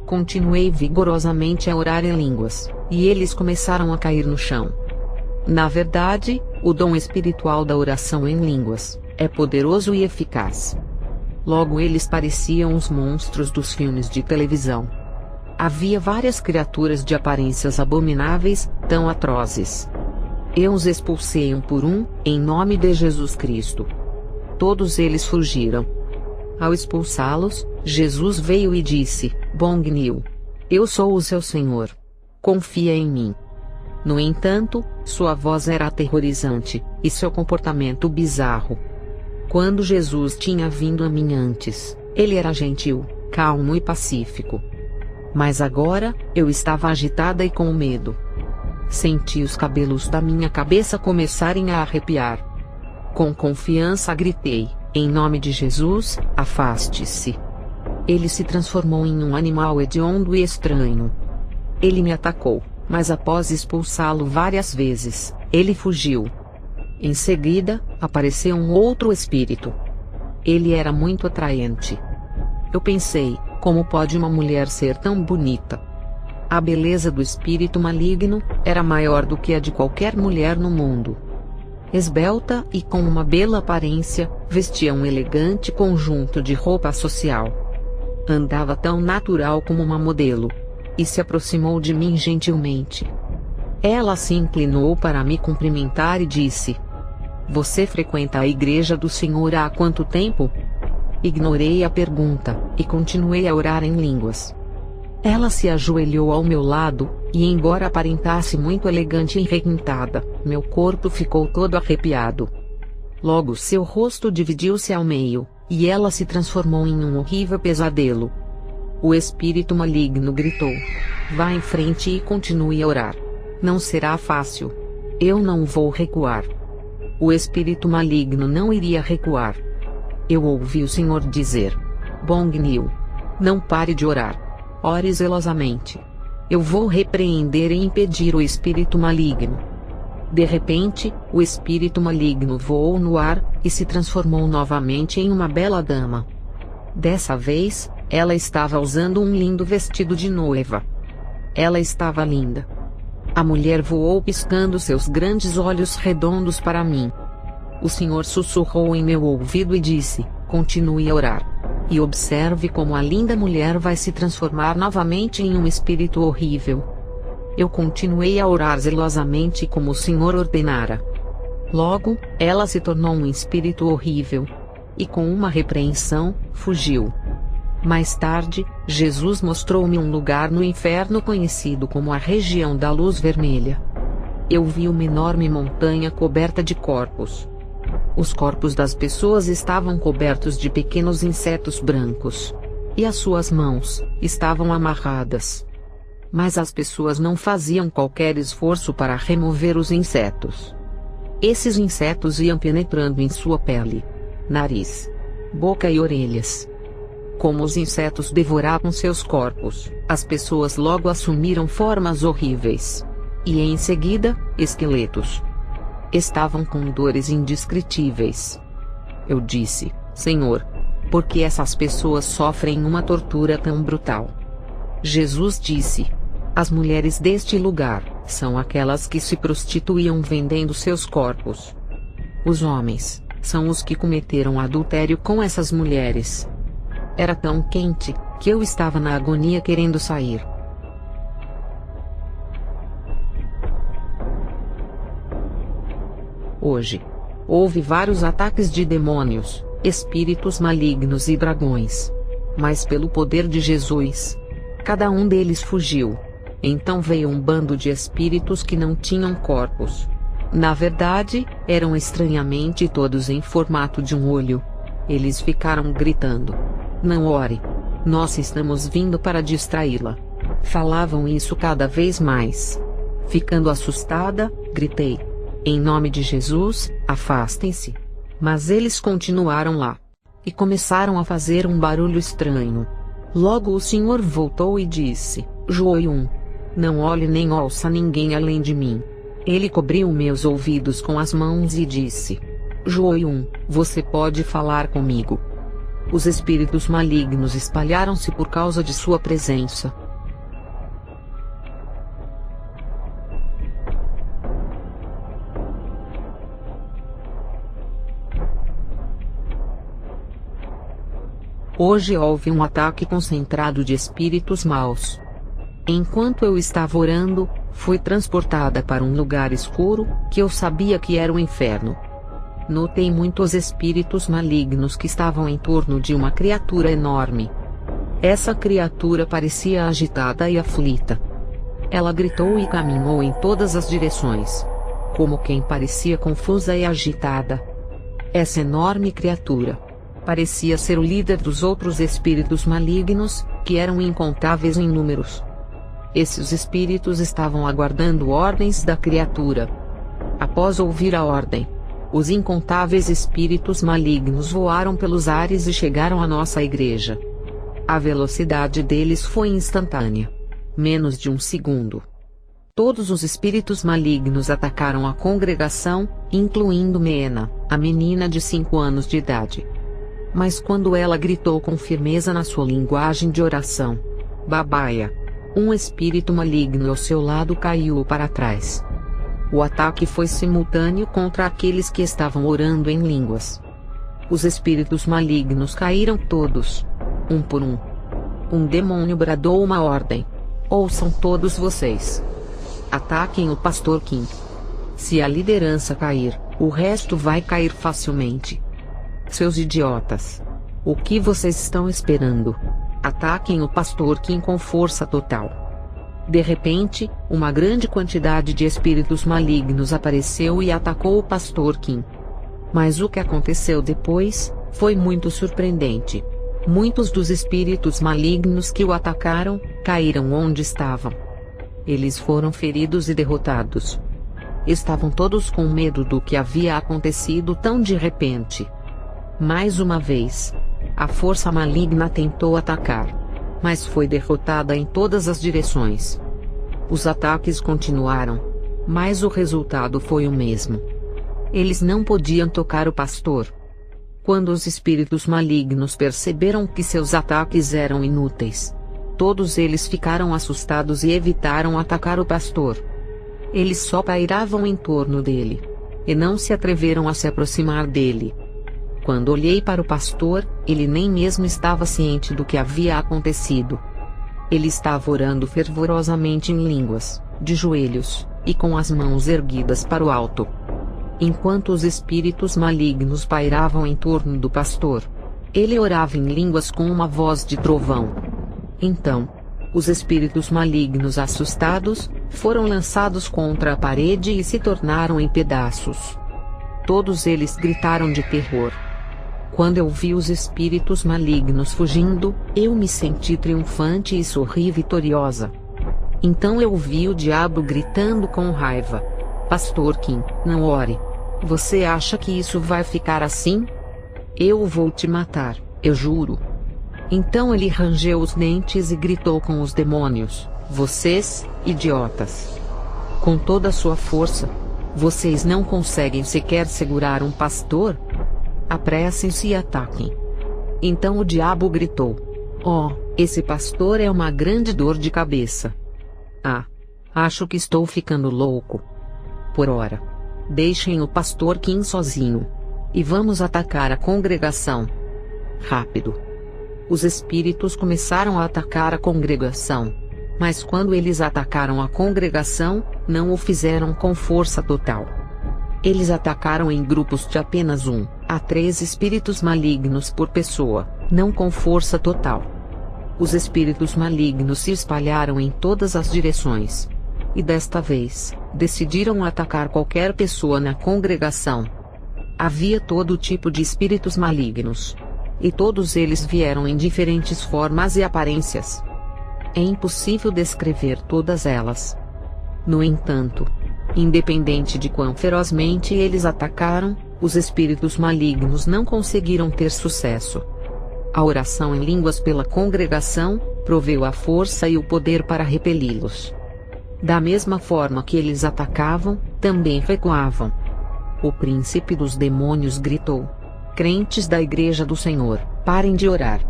Continuei vigorosamente a orar em línguas, e eles começaram a cair no chão. Na verdade, o dom espiritual da oração em línguas é poderoso e eficaz. Logo eles pareciam os monstros dos filmes de televisão. Havia várias criaturas de aparências abomináveis, tão atrozes. Eu os expulsei um por um, em nome de Jesus Cristo. Todos eles fugiram. Ao expulsá-los, Jesus veio e disse: Bong Niu, eu sou o seu Senhor. Confia em mim. No entanto, sua voz era aterrorizante, e seu comportamento bizarro. Quando Jesus tinha vindo a mim antes, ele era gentil, calmo e pacífico. Mas agora, eu estava agitada e com medo. Senti os cabelos da minha cabeça começarem a arrepiar. Com confiança gritei: em nome de Jesus, afaste-se. Ele se transformou em um animal hediondo e estranho. Ele me atacou, mas após expulsá-lo várias vezes, ele fugiu. Em seguida, apareceu um outro espírito. Ele era muito atraente. Eu pensei: como pode uma mulher ser tão bonita? A beleza do espírito maligno era maior do que a de qualquer mulher no mundo. Esbelta e com uma bela aparência, vestia um elegante conjunto de roupa social. Andava tão natural como uma modelo. E se aproximou de mim gentilmente. Ela se inclinou para me cumprimentar e disse: Você frequenta a igreja do Senhor há quanto tempo? Ignorei a pergunta, e continuei a orar em línguas. Ela se ajoelhou ao meu lado, e embora aparentasse muito elegante e requintada, meu corpo ficou todo arrepiado. Logo seu rosto dividiu-se ao meio, e ela se transformou em um horrível pesadelo. O espírito maligno gritou: Vá em frente e continue a orar. Não será fácil. Eu não vou recuar. O espírito maligno não iria recuar. Eu ouvi o Senhor dizer: Bong Nil. Não pare de orar. Ore zelosamente. Eu vou repreender e impedir o espírito maligno. De repente, o espírito maligno voou no ar, e se transformou novamente em uma bela dama. Dessa vez, ela estava usando um lindo vestido de noiva. Ela estava linda. A mulher voou piscando seus grandes olhos redondos para mim. O Senhor sussurrou em meu ouvido e disse: continue a orar. E observe como a linda mulher vai se transformar novamente em um espírito horrível. Eu continuei a orar zelosamente como o Senhor ordenara. Logo, ela se tornou um espírito horrível. E com uma repreensão, fugiu. Mais tarde, Jesus mostrou-me um lugar no inferno conhecido como a região da luz vermelha. Eu vi uma enorme montanha coberta de corpos. Os corpos das pessoas estavam cobertos de pequenos insetos brancos. E as suas mãos estavam amarradas. Mas as pessoas não faziam qualquer esforço para remover os insetos. Esses insetos iam penetrando em sua pele, nariz, boca e orelhas. Como os insetos devoravam seus corpos, as pessoas logo assumiram formas horríveis. E em seguida, esqueletos. Estavam com dores indescritíveis. Eu disse: Senhor, por que essas pessoas sofrem uma tortura tão brutal? Jesus disse: as mulheres deste lugar são aquelas que se prostituíam vendendo seus corpos. Os homens são os que cometeram adultério com essas mulheres. Era tão quente que eu estava na agonia querendo sair. Hoje, houve vários ataques de demônios, espíritos malignos e dragões. Mas pelo poder de Jesus, cada um deles fugiu. Então veio um bando de espíritos que não tinham corpos. Na verdade, eram estranhamente todos em formato de um olho. Eles ficaram gritando: não ore. Nós estamos vindo para distraí-la. Falavam isso cada vez mais. Ficando assustada, gritei: em nome de Jesus, afastem-se. Mas eles continuaram lá. E começaram a fazer um barulho estranho. Logo o Senhor voltou e disse: Joium, não olhe nem ouça ninguém além de mim. Ele cobriu meus ouvidos com as mãos e disse: Joium, você pode falar comigo. Os espíritos malignos espalharam-se por causa de sua presença. Hoje houve um ataque concentrado de espíritos maus. Enquanto eu estava orando, fui transportada para um lugar escuro, que eu sabia que era o inferno. Notei muitos espíritos malignos que estavam em torno de uma criatura enorme. Essa criatura parecia agitada e aflita. Ela gritou e caminhou em todas as direções, como quem parecia confusa e agitada. Essa enorme criatura parecia ser o líder dos outros espíritos malignos, que eram incontáveis em números. Esses espíritos estavam aguardando ordens da criatura. Após ouvir a ordem, os incontáveis espíritos malignos voaram pelos ares e chegaram à nossa igreja. A velocidade deles foi instantânea. Menos de um segundo. Todos os espíritos malignos atacaram a congregação, incluindo Mena, a menina de 5 anos de idade. Mas quando ela gritou com firmeza na sua linguagem de oração, Babaia, um espírito maligno ao seu lado caiu para trás. O ataque foi simultâneo contra aqueles que estavam orando em línguas. Os espíritos malignos caíram todos, um por um. Um demônio bradou uma ordem: ouçam todos vocês. Ataquem o pastor Kim. Se a liderança cair, o resto vai cair facilmente. Seus idiotas! O que vocês estão esperando? Ataquem o pastor Kim com força total. De repente, uma grande quantidade de espíritos malignos apareceu e atacou o pastor Kim. Mas o que aconteceu depois foi muito surpreendente. Muitos dos espíritos malignos que o atacaram caíram onde estavam. Eles foram feridos e derrotados. Estavam todos com medo do que havia acontecido tão de repente. Mais uma vez, A força maligna tentou atacar, mas foi derrotada em todas as direções. Os ataques continuaram, mas o resultado foi o mesmo. Eles não podiam tocar o pastor. Quando os espíritos malignos perceberam que seus ataques eram inúteis, todos eles ficaram assustados e evitaram atacar o pastor. Eles só pairavam em torno dele, e não se atreveram a se aproximar dele. Quando olhei para o pastor, ele nem mesmo estava ciente do que havia acontecido. Ele estava orando fervorosamente em línguas, de joelhos, e com as mãos erguidas para o alto. Enquanto os espíritos malignos pairavam em torno do pastor, ele orava em línguas com uma voz de trovão. Então, os espíritos malignos assustados, foram lançados contra a parede e se tornaram em pedaços. Todos eles gritaram de terror. Quando eu vi os espíritos malignos fugindo, eu me senti triunfante e sorri vitoriosa. Então eu vi o diabo gritando com raiva: Pastor Kim, não ore. Você acha que isso vai ficar assim? Eu vou te matar, eu juro. Então ele rangeu os dentes e gritou com os demônios: Vocês, idiotas! Com toda a sua força, vocês não conseguem sequer segurar um pastor? Apressem-se e ataquem. Então o diabo gritou: Oh, esse pastor é uma grande dor de cabeça. Ah, acho que estou ficando louco. Por ora, deixem o pastor Kim sozinho. E vamos atacar a congregação. Rápido. Os espíritos começaram a atacar a congregação. Mas quando eles atacaram a congregação, não o fizeram com força total. Eles atacaram em grupos de apenas 1 a 3 espíritos malignos por pessoa, não com força total. Os espíritos malignos se espalharam em todas as direções. E desta vez, decidiram atacar qualquer pessoa na congregação. Havia todo tipo de espíritos malignos. E todos eles vieram em diferentes formas e aparências. É impossível descrever todas elas. No entanto, independente de quão ferozmente eles atacaram, os espíritos malignos não conseguiram ter sucesso. A oração em línguas pela congregação proveu a força e o poder para repeli-los. Da mesma forma que eles atacavam, também recuavam. O príncipe dos demônios gritou: Crentes da Igreja do Senhor, parem de orar.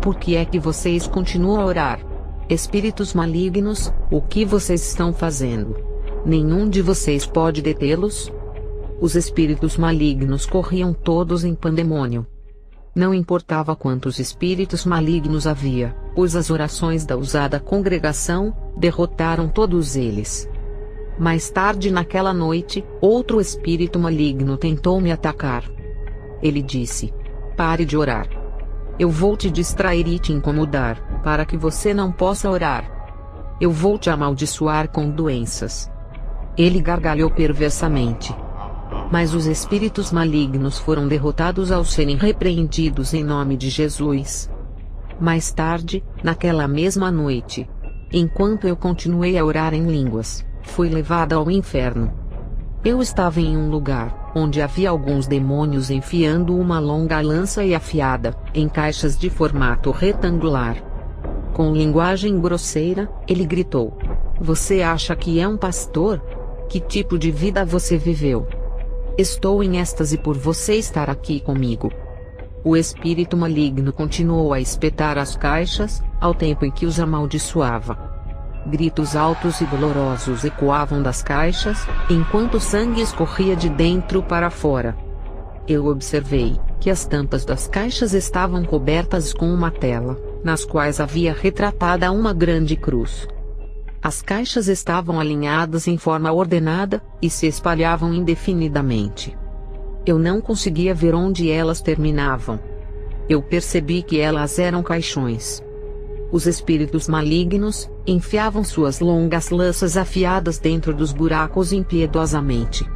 Por que é que vocês continuam a orar? Espíritos malignos, o que vocês estão fazendo? Nenhum de vocês pode detê-los? Os espíritos malignos corriam todos em pandemônio. Não importava quantos espíritos malignos havia, pois as orações da usada congregação derrotaram todos eles. Mais tarde naquela noite, outro espírito maligno tentou me atacar. Ele disse: Pare de orar. Eu vou te distrair e te incomodar, para que você não possa orar. Eu vou te amaldiçoar com doenças. Ele gargalhou perversamente. Mas os espíritos malignos foram derrotados ao serem repreendidos em nome de Jesus. Mais tarde, naquela mesma noite, enquanto eu continuei a orar em línguas, fui levada ao inferno. Eu estava em um lugar onde havia alguns demônios enfiando uma longa lança e afiada, em caixas de formato retangular. Com linguagem grosseira, ele gritou: Você acha que é um pastor? Que tipo de vida você viveu? Estou em êxtase por você estar aqui comigo. O espírito maligno continuou a espetar as caixas, ao tempo em que os amaldiçoava. Gritos altos e dolorosos ecoavam das caixas, enquanto o sangue escorria de dentro para fora. Eu observei que as tampas das caixas estavam cobertas com uma tela, nas quais havia retratada uma grande cruz. As caixas estavam alinhadas em forma ordenada, e se espalhavam indefinidamente. Eu não conseguia ver onde elas terminavam. Eu percebi que elas eram caixões. Os espíritos malignos enfiavam suas longas lanças afiadas dentro dos buracos impiedosamente.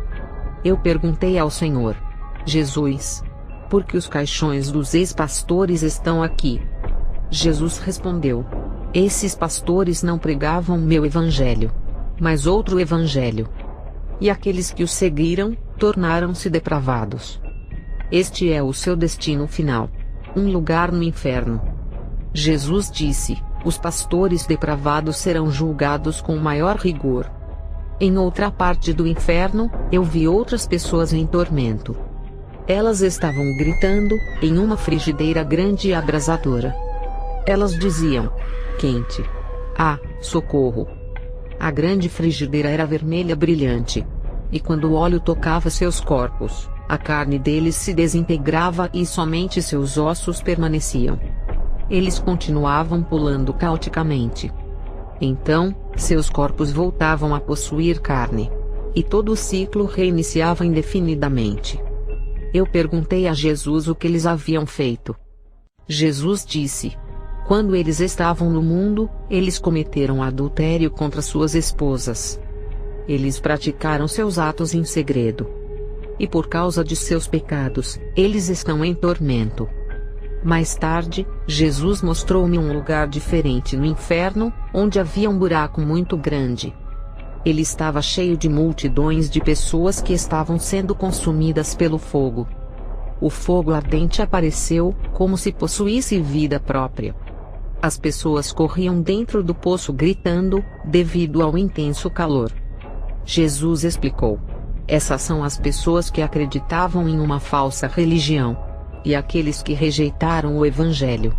Eu perguntei ao Senhor: Jesus, por que os caixões dos ex-pastores estão aqui? Jesus respondeu: Esses pastores não pregavam meu evangelho, mas outro evangelho. E aqueles que os seguiram, tornaram-se depravados. Este é o seu destino final. um lugar no inferno. Jesus disse: os pastores depravados serão julgados com maior rigor. Em outra parte do inferno, eu vi outras pessoas em tormento. Elas estavam gritando, em uma frigideira grande e abrasadora. Elas diziam: quente. Ah, socorro! A grande frigideira era vermelha brilhante. E quando o óleo tocava seus corpos, a carne deles se desintegrava e somente seus ossos permaneciam. Eles continuavam pulando caoticamente. Então, seus corpos voltavam a possuir carne. E todo o ciclo reiniciava indefinidamente. Eu perguntei a Jesus o que eles haviam feito. Jesus disse: quando eles estavam no mundo, eles cometeram adultério contra suas esposas. Eles praticaram seus atos em segredo. E por causa de seus pecados, eles estão em tormento. Mais tarde, Jesus mostrou-me um lugar diferente no inferno, onde havia um buraco muito grande. Ele estava cheio de multidões de pessoas que estavam sendo consumidas pelo fogo. O fogo ardente apareceu, como se possuísse vida própria. As pessoas corriam dentro do poço gritando, devido ao intenso calor. Jesus explicou: essas são as pessoas que acreditavam em uma falsa religião. E aqueles que rejeitaram o Evangelho.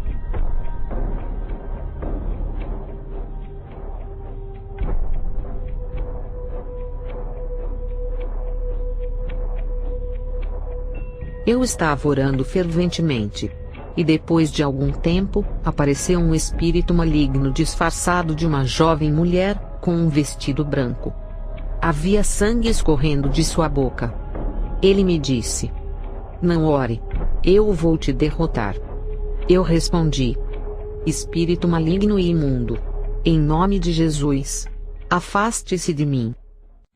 Eu estava orando ferventemente. E depois de algum tempo, apareceu um espírito maligno disfarçado de uma jovem mulher, com um vestido branco. Havia sangue escorrendo de sua boca. Ele me disse: não ore. Eu vou te derrotar. Eu respondi: espírito maligno e imundo, em nome de Jesus, afaste-se de mim.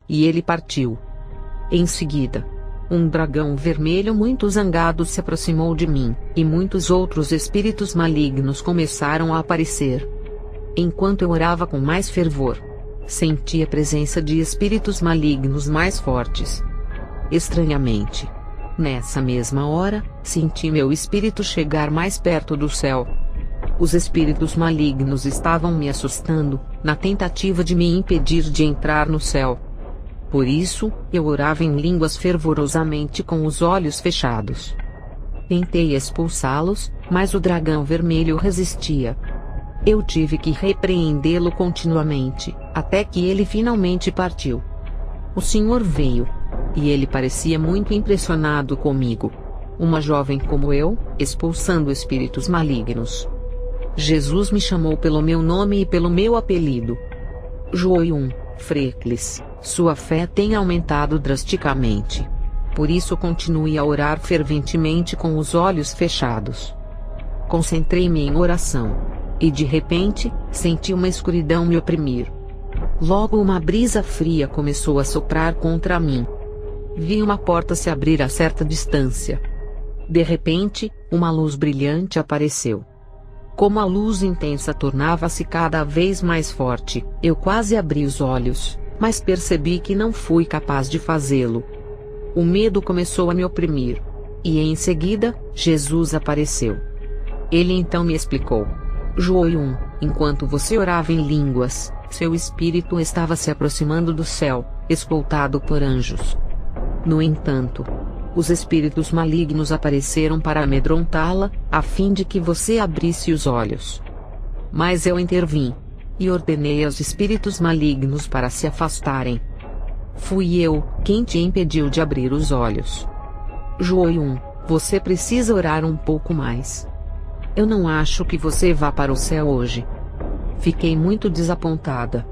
E ele partiu. Em seguida, um dragão vermelho muito zangado se aproximou de mim, e muitos outros espíritos malignos começaram a aparecer. Enquanto eu orava com mais fervor, senti a presença de espíritos malignos mais fortes. Estranhamente, nessa mesma hora, senti meu espírito chegar mais perto do céu. Os espíritos malignos estavam me assustando, na tentativa de me impedir de entrar no céu. Por isso, eu orava em línguas fervorosamente com os olhos fechados. Tentei expulsá-los, mas o dragão vermelho resistia. Eu tive que repreendê-lo continuamente, até que ele finalmente partiu. O Senhor veio. E ele parecia muito impressionado comigo. Uma jovem como eu, expulsando espíritos malignos. Jesus me chamou pelo meu nome e pelo meu apelido. Joium, Frecles, sua fé tem aumentado drasticamente. Por isso continue a orar ferventemente com os olhos fechados. Concentrei-me em oração. E de repente, senti uma escuridão me oprimir. Logo uma brisa fria começou a soprar contra mim. Vi uma porta se abrir a certa distância. De repente, uma luz brilhante apareceu. Como a luz intensa tornava-se cada vez mais forte, eu quase abri os olhos, mas percebi que não fui capaz de fazê-lo. O medo começou a me oprimir. E em seguida, Jesus apareceu. Ele então me explicou: Joium, enquanto você orava em línguas, seu espírito estava se aproximando do céu, escoltado por anjos. No entanto, os espíritos malignos apareceram para amedrontá-la, a fim de que você abrisse os olhos. Mas eu intervim. E ordenei aos espíritos malignos para se afastarem. Fui eu quem te impediu de abrir os olhos. Joium, você precisa orar um pouco mais. Eu não acho que você vá para o céu hoje. Fiquei muito desapontada.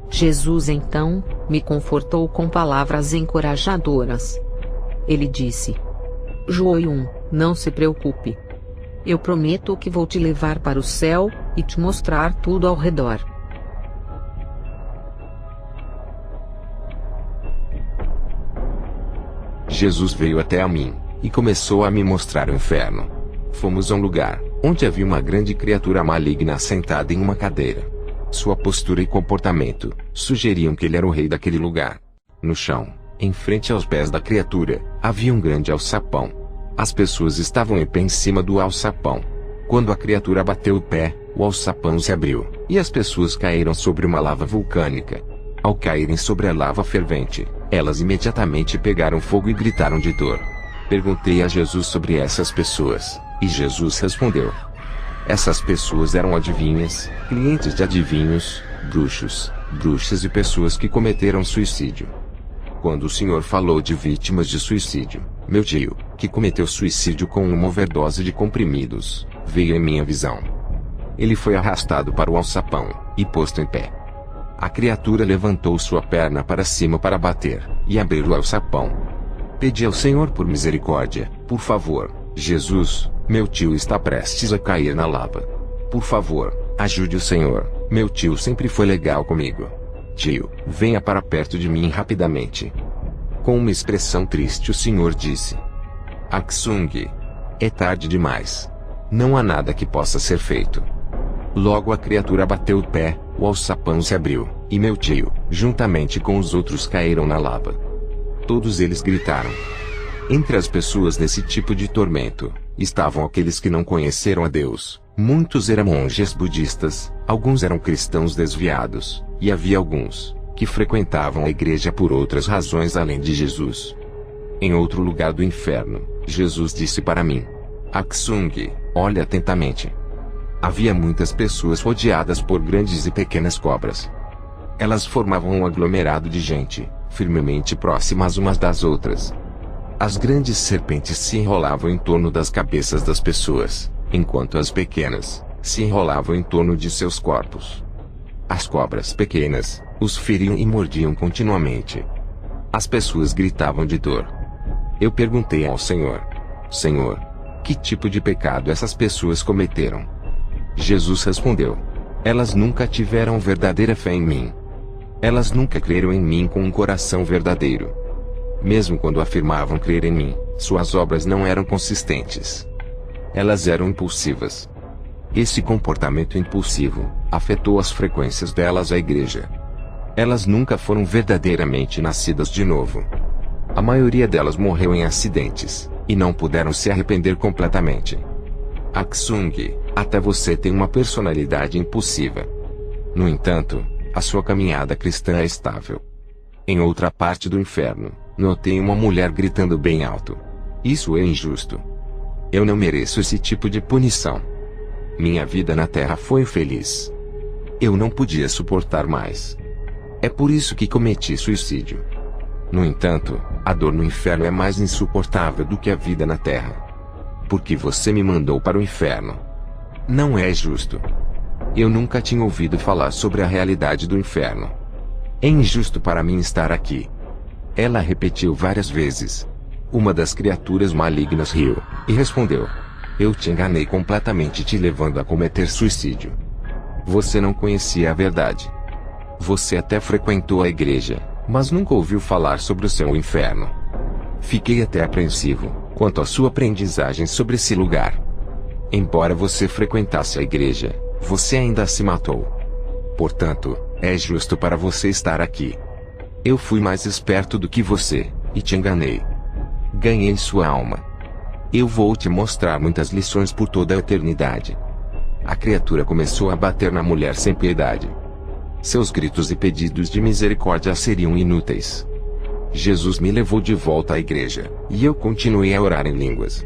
Jesus então me confortou com palavras encorajadoras. Ele disse: Joium, não se preocupe. Eu prometo que vou te levar para o céu e te mostrar tudo ao redor. Jesus veio até a mim e começou a me mostrar o inferno. Fomos a um lugar onde havia uma grande criatura maligna sentada em uma cadeira. Sua postura e comportamento sugeriam que ele era o rei daquele lugar. No chão, em frente aos pés da criatura, havia um grande alçapão. As pessoas estavam em pé em cima do alçapão. Quando a criatura bateu o pé, o alçapão se abriu, e as pessoas caíram sobre uma lava vulcânica. Ao caírem sobre a lava fervente, elas imediatamente pegaram fogo e gritaram de dor. Perguntei a Jesus sobre essas pessoas, e Jesus respondeu: essas pessoas eram adivinhas, clientes de adivinhos, bruxos, bruxas e pessoas que cometeram suicídio. Quando o Senhor falou de vítimas de suicídio, meu tio, que cometeu suicídio com uma overdose de comprimidos, veio em minha visão. Ele foi arrastado para o alçapão, e posto em pé. A criatura levantou sua perna para cima para bater, e abrir o alçapão. Pedi ao Senhor por misericórdia, por favor, Jesus, meu tio está prestes a cair na lava. Por favor, ajude o Senhor, meu tio sempre foi legal comigo. Tio, venha para perto de mim rapidamente. Com uma expressão triste o Senhor disse: Aksung, é tarde demais. Não há nada que possa ser feito. Logo a criatura bateu o pé, o alçapão se abriu, e meu tio, juntamente com os outros, caíram na lava. Todos eles gritaram. Entre as pessoas desse tipo de tormento, estavam aqueles que não conheceram a Deus. Muitos eram monges budistas, alguns eram cristãos desviados, e havia alguns que frequentavam a igreja por outras razões além de Jesus. Em outro lugar do inferno, Jesus disse para mim: Aksung, olhe atentamente. Havia muitas pessoas rodeadas por grandes e pequenas cobras. Elas formavam um aglomerado de gente, firmemente próximas umas das outras. As grandes serpentes se enrolavam em torno das cabeças das pessoas, enquanto as pequenas se enrolavam em torno de seus corpos. As cobras pequenas os feriam e mordiam continuamente. As pessoas gritavam de dor. Eu perguntei ao Senhor: Senhor, que tipo de pecado essas pessoas cometeram? Jesus respondeu: elas nunca tiveram verdadeira fé em mim. Elas nunca creram em mim com um coração verdadeiro. Mesmo quando afirmavam crer em mim, suas obras não eram consistentes. Elas eram impulsivas. Esse comportamento impulsivo afetou as frequências delas à igreja. Elas nunca foram verdadeiramente nascidas de novo. A maioria delas morreu em acidentes, e não puderam se arrepender completamente. Aksung, até você tem uma personalidade impulsiva. No entanto, a sua caminhada cristã é estável. Em outra parte do inferno, notei uma mulher gritando bem alto: isso é injusto. Eu não mereço esse tipo de punição. Minha vida na terra foi feliz. Eu não podia suportar mais. É por isso que cometi suicídio. No entanto, a dor no inferno é mais insuportável do que a vida na terra. Porque você me mandou para o inferno. Não é justo. Eu nunca tinha ouvido falar sobre a realidade do inferno. É injusto para mim estar aqui. Ela repetiu várias vezes. Uma das criaturas malignas riu, e respondeu: eu te enganei completamente, te levando a cometer suicídio. Você não conhecia a verdade. Você até frequentou a igreja, mas nunca ouviu falar sobre o seu inferno. Fiquei até apreensivo quanto à sua aprendizagem sobre esse lugar. Embora você frequentasse a igreja, você ainda se matou. Portanto, é justo para você estar aqui. Eu fui mais esperto do que você, e te enganei. Ganhei sua alma. Eu vou te mostrar muitas lições por toda a eternidade. A criatura começou a bater na mulher sem piedade. Seus gritos e pedidos de misericórdia seriam inúteis. Jesus me levou de volta à igreja, e eu continuei a orar em línguas.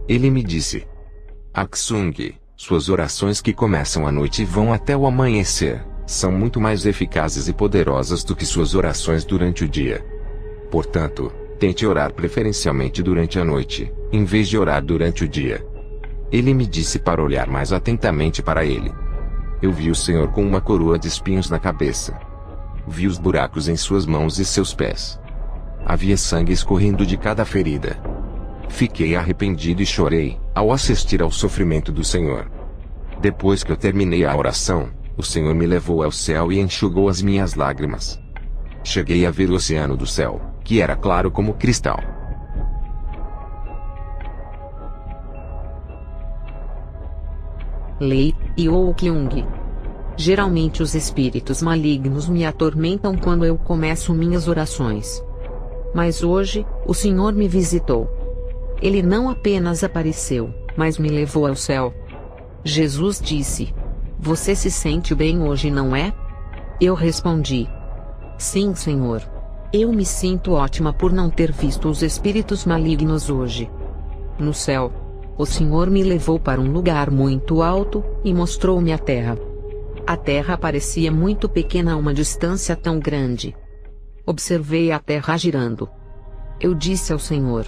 Ele me disse: Aksung, suas orações que começam à noite e vão até o amanhecer, são muito mais eficazes e poderosas do que suas orações durante o dia. Portanto, tente orar preferencialmente durante a noite, em vez de orar durante o dia. Ele me disse para olhar mais atentamente para ele. Eu vi o Senhor com uma coroa de espinhos na cabeça. Vi os buracos em suas mãos e seus pés. Havia sangue escorrendo de cada ferida. Fiquei arrependido e chorei, ao assistir ao sofrimento do Senhor. Depois que eu terminei a oração, o Senhor me levou ao céu e enxugou as minhas lágrimas. Cheguei a ver o oceano do céu, que era claro como cristal. Lei Kyung. Geralmente os espíritos malignos me atormentam quando eu começo minhas orações. Mas hoje, o Senhor me visitou. Ele não apenas apareceu, mas me levou ao céu. Jesus disse: Você se sente bem hoje, não é? Eu respondi: Sim, Senhor. Eu me sinto ótima por não ter visto os espíritos malignos hoje. No céu, o Senhor me levou para um lugar muito alto, e mostrou-me a terra. A terra parecia muito pequena a uma distância tão grande. Observei a terra girando. Eu disse ao Senhor: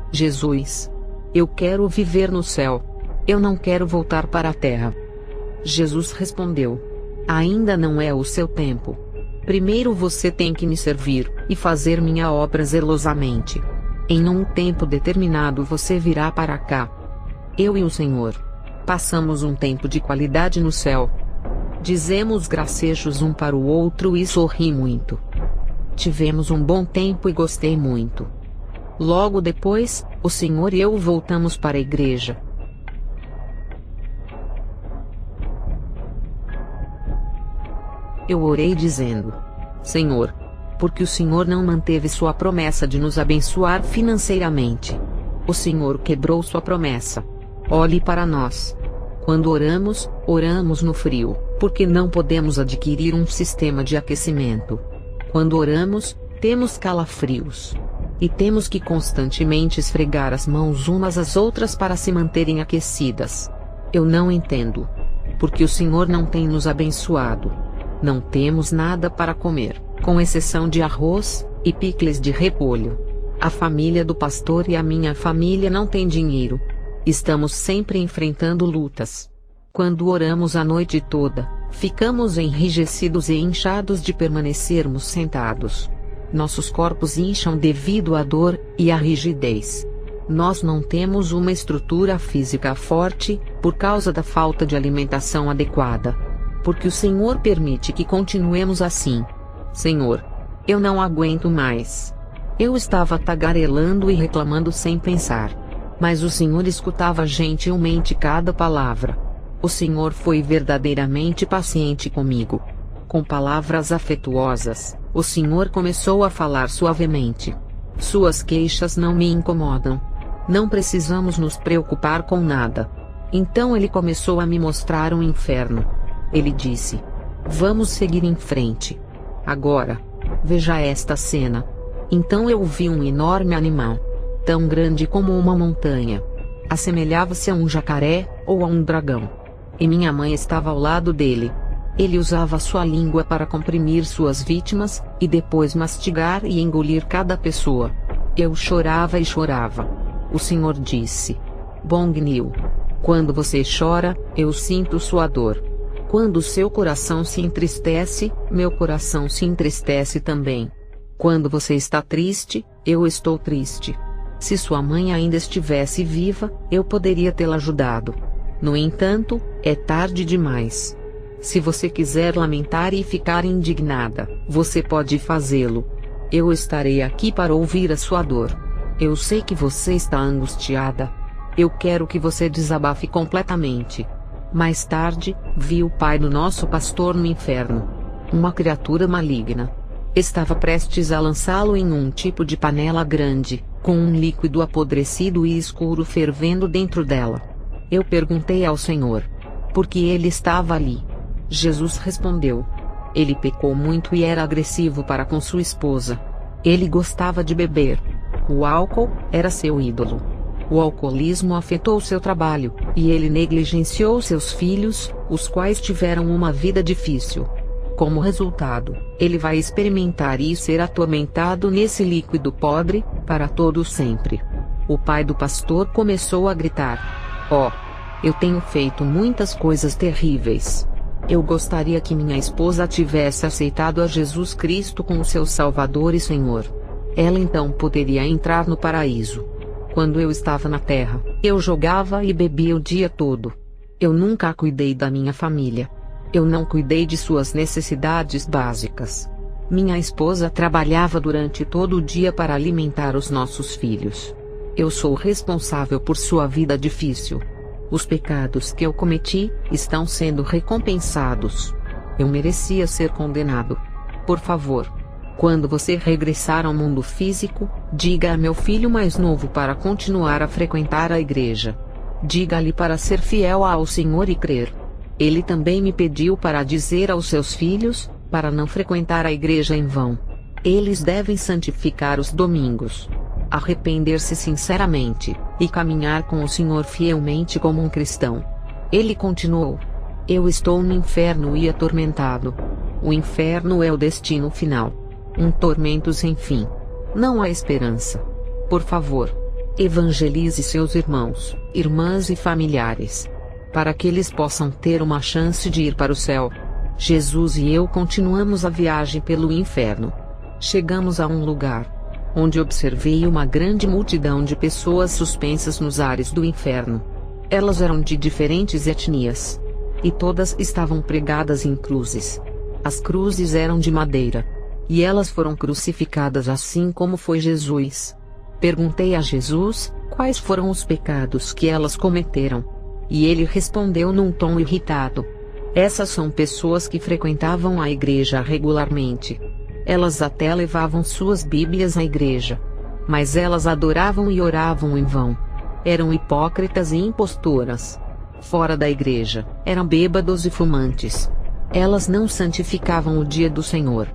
Jesus, eu quero viver no céu. Eu não quero voltar para a terra. Jesus respondeu: Ainda não é o seu tempo. Primeiro você tem que me servir, e fazer minha obra zelosamente. Em um tempo determinado você virá para cá. Eu e o Senhor passamos um tempo de qualidade no céu. Dizemos gracejos um para o outro e sorri muito. Tivemos um bom tempo e gostei muito. Logo depois, o Senhor e eu voltamos para a igreja. Eu orei dizendo: Senhor, porque o Senhor não manteve sua promessa de nos abençoar financeiramente. O Senhor quebrou sua promessa. Olhe para nós. Quando oramos, oramos no frio, porque não podemos adquirir um sistema de aquecimento. Quando oramos, temos calafrios. E temos que constantemente esfregar as mãos umas às outras para se manterem aquecidas. Eu não entendo. Porque o Senhor não tem nos abençoado. Não temos nada para comer, com exceção de arroz e picles de repolho. A família do pastor e a minha família não tem dinheiro. Estamos sempre enfrentando lutas. Quando oramos a noite toda, ficamos enrijecidos e inchados de permanecermos sentados. Nossos corpos incham devido à dor e à rigidez. Nós não temos uma estrutura física forte, por causa da falta de alimentação adequada. Porque o Senhor permite que continuemos assim. Senhor, eu não aguento mais. Eu estava tagarelando e reclamando sem pensar. Mas o Senhor escutava gentilmente cada palavra. O Senhor foi verdadeiramente paciente comigo. Com palavras afetuosas, o Senhor começou a falar suavemente. Suas queixas não me incomodam. Não precisamos nos preocupar com nada. Então ele começou a me mostrar um inferno. Ele disse: Vamos seguir em frente. Agora, veja esta cena. Então eu vi um enorme animal. Tão grande como uma montanha. Assemelhava-se a um jacaré, ou a um dragão. E minha mãe estava ao lado dele. Ele usava sua língua para comprimir suas vítimas, e depois mastigar e engolir cada pessoa. Eu chorava e chorava. O Senhor disse: Bongnil, quando você chora, eu sinto sua dor. Quando seu coração se entristece, meu coração se entristece também. Quando você está triste, eu estou triste. Se sua mãe ainda estivesse viva, eu poderia tê-la ajudado. No entanto, é tarde demais. Se você quiser lamentar e ficar indignada, você pode fazê-lo. Eu estarei aqui para ouvir a sua dor. Eu sei que você está angustiada. Eu quero que você desabafe completamente. Mais tarde, vi o pai do nosso pastor no inferno. Uma criatura maligna. Estava prestes a lançá-lo em um tipo de panela grande, com um líquido apodrecido e escuro fervendo dentro dela. Eu perguntei ao Senhor: por que ele estava ali? Jesus respondeu: ele pecou muito e era agressivo para com sua esposa. Ele gostava de beber. O álcool era seu ídolo. O alcoolismo afetou seu trabalho, e ele negligenciou seus filhos, os quais tiveram uma vida difícil. Como resultado, ele vai experimentar e ser atormentado nesse líquido podre, para todo sempre. O pai do pastor começou a gritar: Oh, eu tenho feito muitas coisas terríveis. Eu gostaria que minha esposa tivesse aceitado a Jesus Cristo como seu Salvador e Senhor. Ela então poderia entrar no paraíso. Quando eu estava na terra, eu jogava e bebia o dia todo. Eu nunca cuidei da minha família. Eu não cuidei de suas necessidades básicas. Minha esposa trabalhava durante todo o dia para alimentar os nossos filhos. Eu sou responsável por sua vida difícil. Os pecados que eu cometi estão sendo recompensados. Eu merecia ser condenado. Por favor, Quando você regressar ao mundo físico, diga a meu filho mais novo para continuar a frequentar a igreja. Diga-lhe para ser fiel ao Senhor e crer. Ele também me pediu para dizer aos seus filhos, para não frequentar a igreja em vão. Eles devem santificar os domingos, arrepender-se sinceramente, e caminhar com o Senhor fielmente como um cristão. Ele continuou: eu estou no inferno e atormentado. O inferno é o destino final. Um tormento sem fim. Não há esperança. Por favor, evangelize seus irmãos, irmãs e familiares, para que eles possam ter uma chance de ir para o céu. Jesus e eu continuamos a viagem pelo inferno. Chegamos a um lugar onde observei uma grande multidão de pessoas suspensas nos ares do inferno. Elas eram de diferentes etnias, e todas estavam pregadas em cruzes. As cruzes eram de madeira, e elas foram crucificadas assim como foi Jesus. Perguntei a Jesus quais foram os pecados que elas cometeram. E ele respondeu num tom irritado: essas são pessoas que frequentavam a igreja regularmente. Elas até levavam suas Bíblias à igreja, mas elas adoravam e oravam em vão. Eram hipócritas e impostoras. Fora da igreja, eram bêbados e fumantes. Elas não santificavam o dia do Senhor.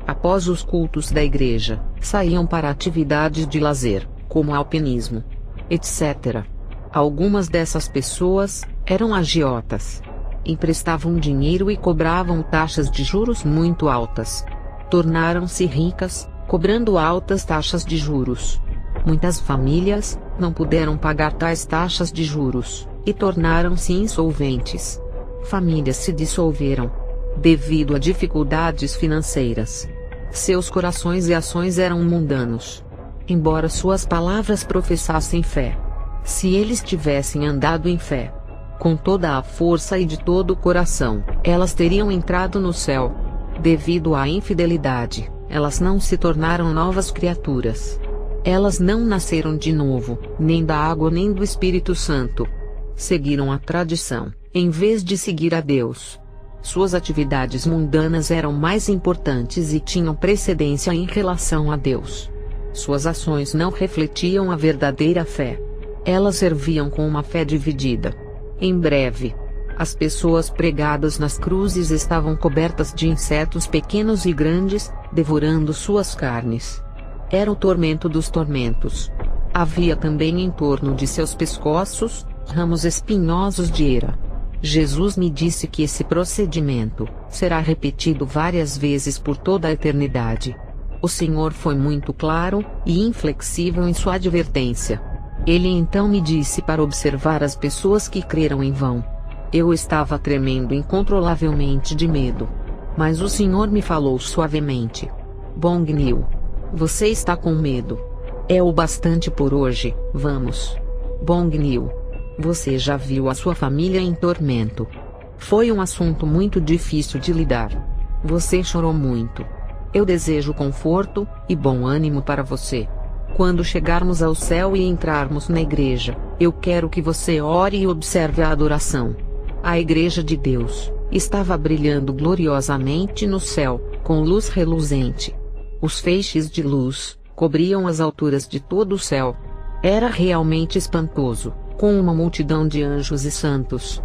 Após os cultos da igreja, saíam para atividades de lazer, como alpinismo, etc. Algumas dessas pessoas eram agiotas. Emprestavam dinheiro e cobravam taxas de juros muito altas. Tornaram-se ricas, cobrando altas taxas de juros. Muitas famílias não puderam pagar tais taxas de juros, e tornaram-se insolventes. Famílias se dissolveram devido a dificuldades financeiras. Seus corações e ações eram mundanos, embora suas palavras professassem fé. Se eles tivessem andado em fé, com toda a força e de todo o coração, elas teriam entrado no céu. Devido à infidelidade, elas não se tornaram novas criaturas. Elas não nasceram de novo, nem da água nem do Espírito Santo. Seguiram a tradição, em vez de seguir a Deus. Suas atividades mundanas eram mais importantes e tinham precedência em relação a Deus. Suas ações não refletiam a verdadeira fé. Elas serviam com uma fé dividida. Em breve, as pessoas pregadas nas cruzes estavam cobertas de insetos pequenos e grandes, devorando suas carnes. Era o tormento dos tormentos. Havia também em torno de seus pescoços ramos espinhosos de eira. Jesus me disse que esse procedimento será repetido várias vezes por toda a eternidade. O Senhor foi muito claro e inflexível em sua advertência. Ele então me disse para observar as pessoas que creram em vão. Eu estava tremendo incontrolavelmente de medo. Mas o Senhor me falou suavemente: Bong Neil, você está com medo. É o bastante por hoje, vamos. Bong Neil, você já viu a sua família em tormento. Foi um assunto muito difícil de lidar. Você chorou muito. Eu desejo conforto e bom ânimo para você. Quando chegarmos ao céu e entrarmos na igreja, eu quero que você ore e observe a adoração. A igreja de Deus estava brilhando gloriosamente no céu, com luz reluzente. Os feixes de luz cobriam as alturas de todo o céu. Era realmente espantoso, com uma multidão de anjos e santos.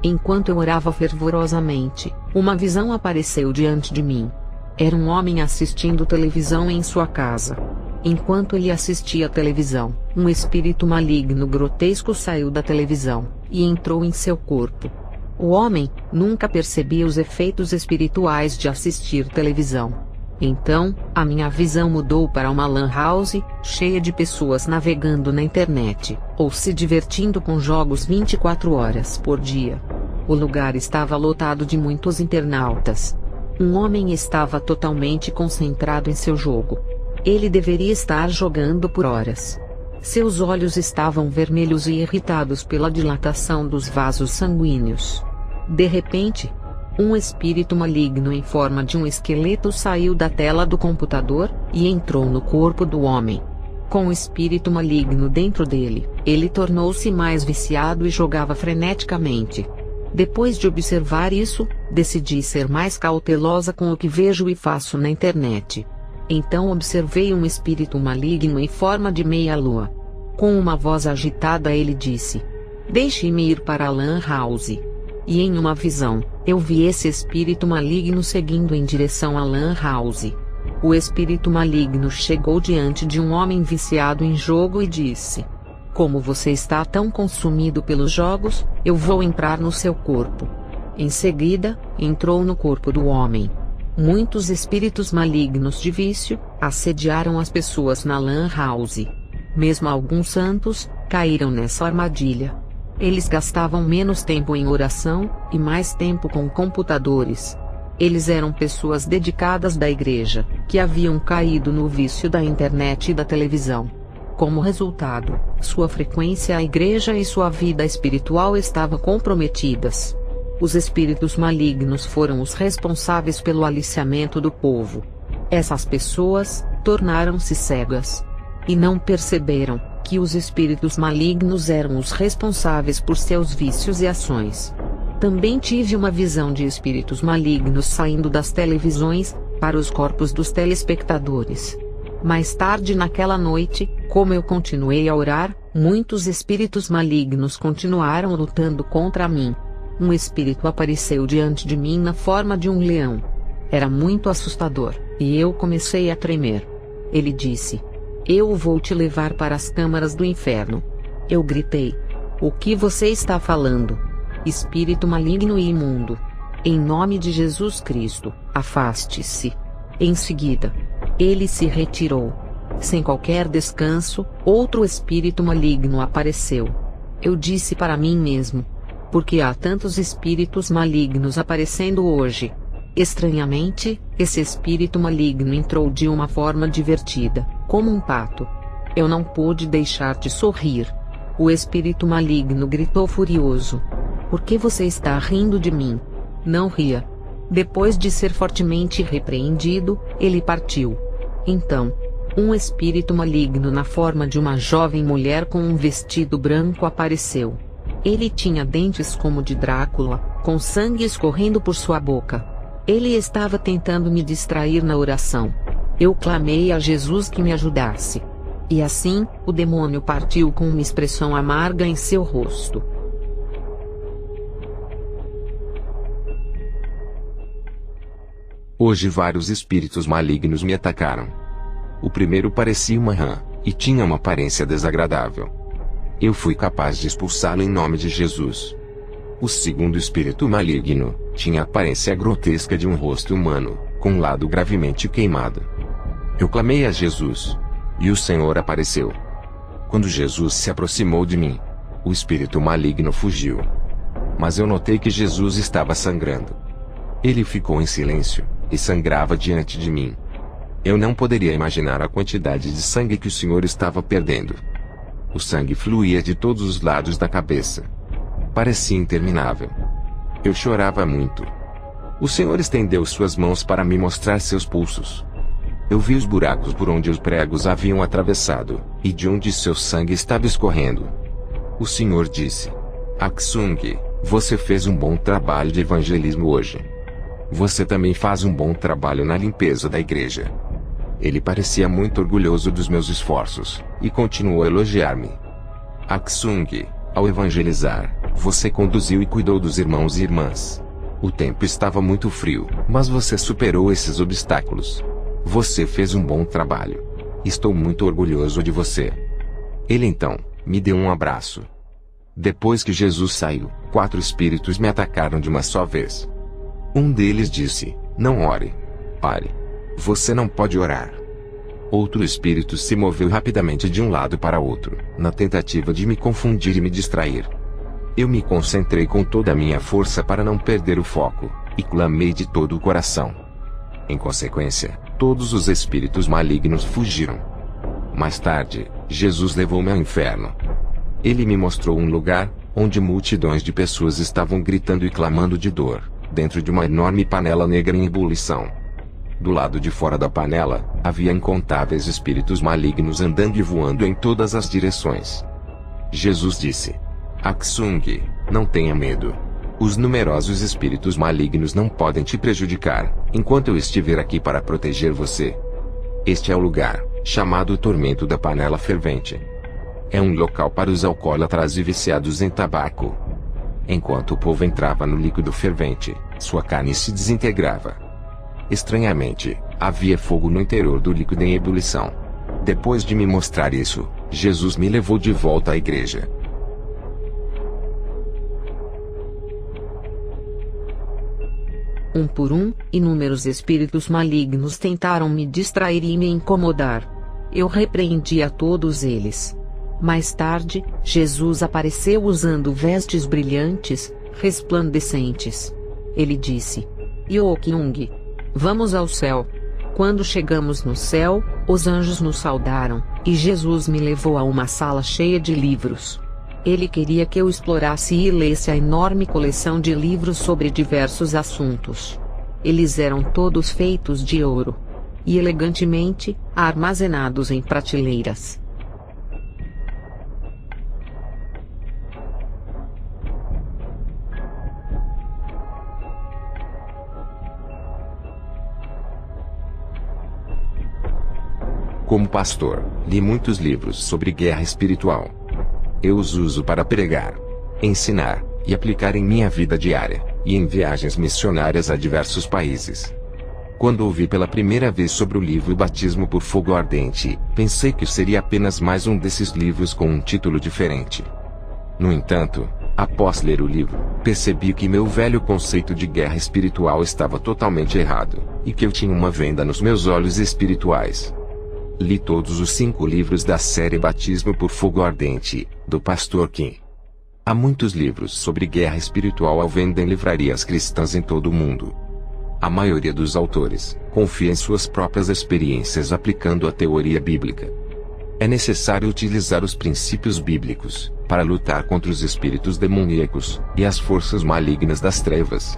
Enquanto eu orava fervorosamente, uma visão apareceu diante de mim. Era um homem assistindo televisão em sua casa. Enquanto ele assistia à televisão, um espírito maligno grotesco saiu da televisão e entrou em seu corpo. O homem nunca percebia os efeitos espirituais de assistir televisão. Então, a minha visão mudou para uma lan house, cheia de pessoas navegando na internet, ou se divertindo com jogos 24 horas por dia. O lugar estava lotado de muitos internautas. Um homem estava totalmente concentrado em seu jogo. Ele deveria estar jogando por horas. Seus olhos estavam vermelhos e irritados pela dilatação dos vasos sanguíneos. De repente, um espírito maligno em forma de um esqueleto saiu da tela do computador e entrou no corpo do homem. Com o espírito maligno dentro dele, ele tornou-se mais viciado e jogava freneticamente. Depois de observar isso, decidi ser mais cautelosa com o que vejo e faço na internet. Então observei um espírito maligno em forma de meia-lua. Com uma voz agitada ele disse: "Deixe-me ir para a Lan House." E em uma visão, eu vi esse espírito maligno seguindo em direção à Lan House. O espírito maligno chegou diante de um homem viciado em jogo e disse: "Como você está tão consumido pelos jogos, eu vou entrar no seu corpo." Em seguida, entrou no corpo do homem. Muitos espíritos malignos de vício assediaram as pessoas na Lan House. Mesmo alguns santos caíram nessa armadilha. Eles gastavam menos tempo em oração e mais tempo com computadores. Eles eram pessoas dedicadas da igreja, que haviam caído no vício da internet e da televisão. Como resultado, sua frequência à igreja e sua vida espiritual estavam comprometidas. Os espíritos malignos foram os responsáveis pelo aliciamento do povo. Essas pessoas tornaram-se cegas e não perceberam que os espíritos malignos eram os responsáveis por seus vícios e ações. Também tive uma visão de espíritos malignos saindo das televisões para os corpos dos telespectadores. Mais tarde naquela noite, como eu continuei a orar, muitos espíritos malignos continuaram lutando contra mim. Um espírito apareceu diante de mim na forma de um leão. Era muito assustador, e eu comecei a tremer. Ele disse: "Eu vou te levar para as câmaras do inferno." Eu gritei: "O que você está falando? Espírito maligno e imundo. Em nome de Jesus Cristo, afaste-se." Em seguida, ele se retirou. Sem qualquer descanso, outro espírito maligno apareceu. Eu disse para mim mesmo: "Por que há tantos espíritos malignos aparecendo hoje?" Estranhamente, esse espírito maligno entrou de uma forma divertida, como um pato. Eu não pude deixar de sorrir. O espírito maligno gritou furioso: "Por que você está rindo de mim? Não ria." Depois de ser fortemente repreendido, ele partiu. Então, um espírito maligno na forma de uma jovem mulher com um vestido branco apareceu. Ele tinha dentes como de Drácula, com sangue escorrendo por sua boca. Ele estava tentando me distrair na oração. Eu clamei a Jesus que me ajudasse. E assim, o demônio partiu com uma expressão amarga em seu rosto. Hoje vários espíritos malignos me atacaram. O primeiro parecia uma rã, e tinha uma aparência desagradável. Eu fui capaz de expulsá-lo em nome de Jesus. O segundo espírito maligno tinha a aparência grotesca de um rosto humano, com um lado gravemente queimado. Eu clamei a Jesus, e o Senhor apareceu. Quando Jesus se aproximou de mim, o espírito maligno fugiu. Mas eu notei que Jesus estava sangrando. Ele ficou em silêncio e sangrava diante de mim. Eu não poderia imaginar a quantidade de sangue que o Senhor estava perdendo. O sangue fluía de todos os lados da cabeça. Parecia interminável. Eu chorava muito. O Senhor estendeu suas mãos para me mostrar seus pulsos. Eu vi os buracos por onde os pregos haviam atravessado, e de onde seu sangue estava escorrendo. O Senhor disse: "Aksung, você fez um bom trabalho de evangelismo hoje. Você também faz um bom trabalho na limpeza da igreja." Ele parecia muito orgulhoso dos meus esforços, e continuou a elogiar-me. "Aksung, ao evangelizar, você conduziu e cuidou dos irmãos e irmãs. O tempo estava muito frio, mas você superou esses obstáculos. Você fez um bom trabalho. Estou muito orgulhoso de você." Ele então me deu um abraço. Depois que Jesus saiu, 4 espíritos me atacaram de uma só vez. Um deles disse: "Não ore. Pare. Você não pode orar." Outro espírito se moveu rapidamente de um lado para outro, na tentativa de me confundir e me distrair. Eu me concentrei com toda a minha força para não perder o foco, e clamei de todo o coração. Em consequência, todos os espíritos malignos fugiram. Mais tarde, Jesus levou-me ao inferno. Ele me mostrou um lugar, onde multidões de pessoas estavam gritando e clamando de dor, dentro de uma enorme panela negra em ebulição. Do lado de fora da panela, havia incontáveis espíritos malignos andando e voando em todas as direções. Jesus disse: Aksung, não tenha medo. Os numerosos espíritos malignos não podem te prejudicar, enquanto eu estiver aqui para proteger você. Este é o lugar, chamado Tormento da Panela Fervente. É um local para os alcoólatras e viciados em tabaco. Enquanto o povo entrava no líquido fervente, sua carne se desintegrava. Estranhamente, havia fogo no interior do líquido em ebulição. Depois de me mostrar isso, Jesus me levou de volta à igreja. Um por um, inúmeros espíritos malignos tentaram me distrair e me incomodar. Eu repreendi a todos eles. Mais tarde, Jesus apareceu usando vestes brilhantes, resplandecentes. Ele disse: Yokyung, vamos ao céu. Quando chegamos no céu, os anjos nos saudaram, e Jesus me levou a uma sala cheia de livros. Ele queria que eu explorasse e lesse a enorme coleção de livros sobre diversos assuntos. Eles eram todos feitos de ouro. E elegantemente, armazenados em prateleiras. Como pastor, li muitos livros sobre guerra espiritual. Eu os uso para pregar, ensinar e aplicar em minha vida diária, e em viagens missionárias a diversos países. Quando ouvi pela primeira vez sobre o livro Batismo por Fogo Ardente, pensei que seria apenas mais um desses livros com um título diferente. No entanto, após ler o livro, percebi que meu velho conceito de guerra espiritual estava totalmente errado, e que eu tinha uma venda nos meus olhos espirituais. Li todos os 5 livros da série Batismo por Fogo Ardente, do Pastor Kim. Há muitos livros sobre guerra espiritual à venda em livrarias cristãs em todo o mundo. A maioria dos autores confia em suas próprias experiências aplicando a teoria bíblica. É necessário utilizar os princípios bíblicos para lutar contra os espíritos demoníacos e as forças malignas das trevas.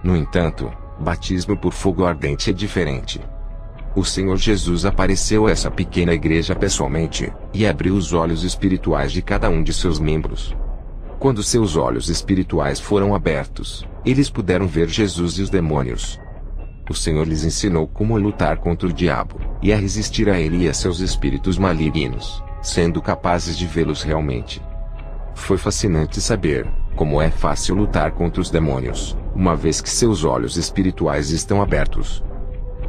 No entanto, Batismo por Fogo Ardente é diferente. O Senhor Jesus apareceu a essa pequena igreja pessoalmente, e abriu os olhos espirituais de cada um de seus membros. Quando seus olhos espirituais foram abertos, eles puderam ver Jesus e os demônios. O Senhor lhes ensinou como lutar contra o diabo, e a resistir a ele e a seus espíritos malignos, sendo capazes de vê-los realmente. Foi fascinante saber como é fácil lutar contra os demônios, uma vez que seus olhos espirituais estão abertos.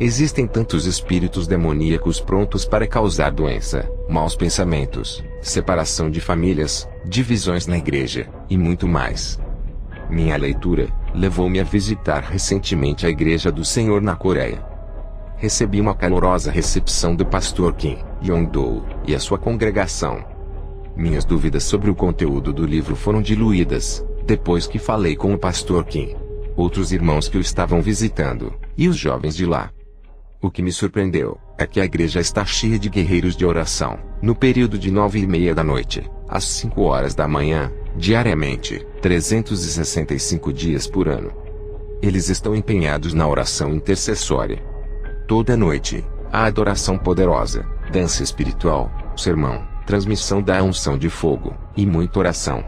Existem tantos espíritos demoníacos prontos para causar doença, maus pensamentos, separação de famílias, divisões na igreja, e muito mais. Minha leitura levou-me a visitar recentemente a Igreja do Senhor na Coreia. Recebi uma calorosa recepção do pastor Kim Yong-do e a sua congregação. Minhas dúvidas sobre o conteúdo do livro foram diluídas, depois que falei com o pastor Kim, outros irmãos que o estavam visitando, e os jovens de lá. O que me surpreendeu é que a igreja está cheia de guerreiros de oração, no período de 9h30 da noite, às 5 horas da manhã, diariamente, 365 dias por ano. Eles estão empenhados na oração intercessória. Toda noite, há adoração poderosa, dança espiritual, sermão, transmissão da unção de fogo, e muita oração.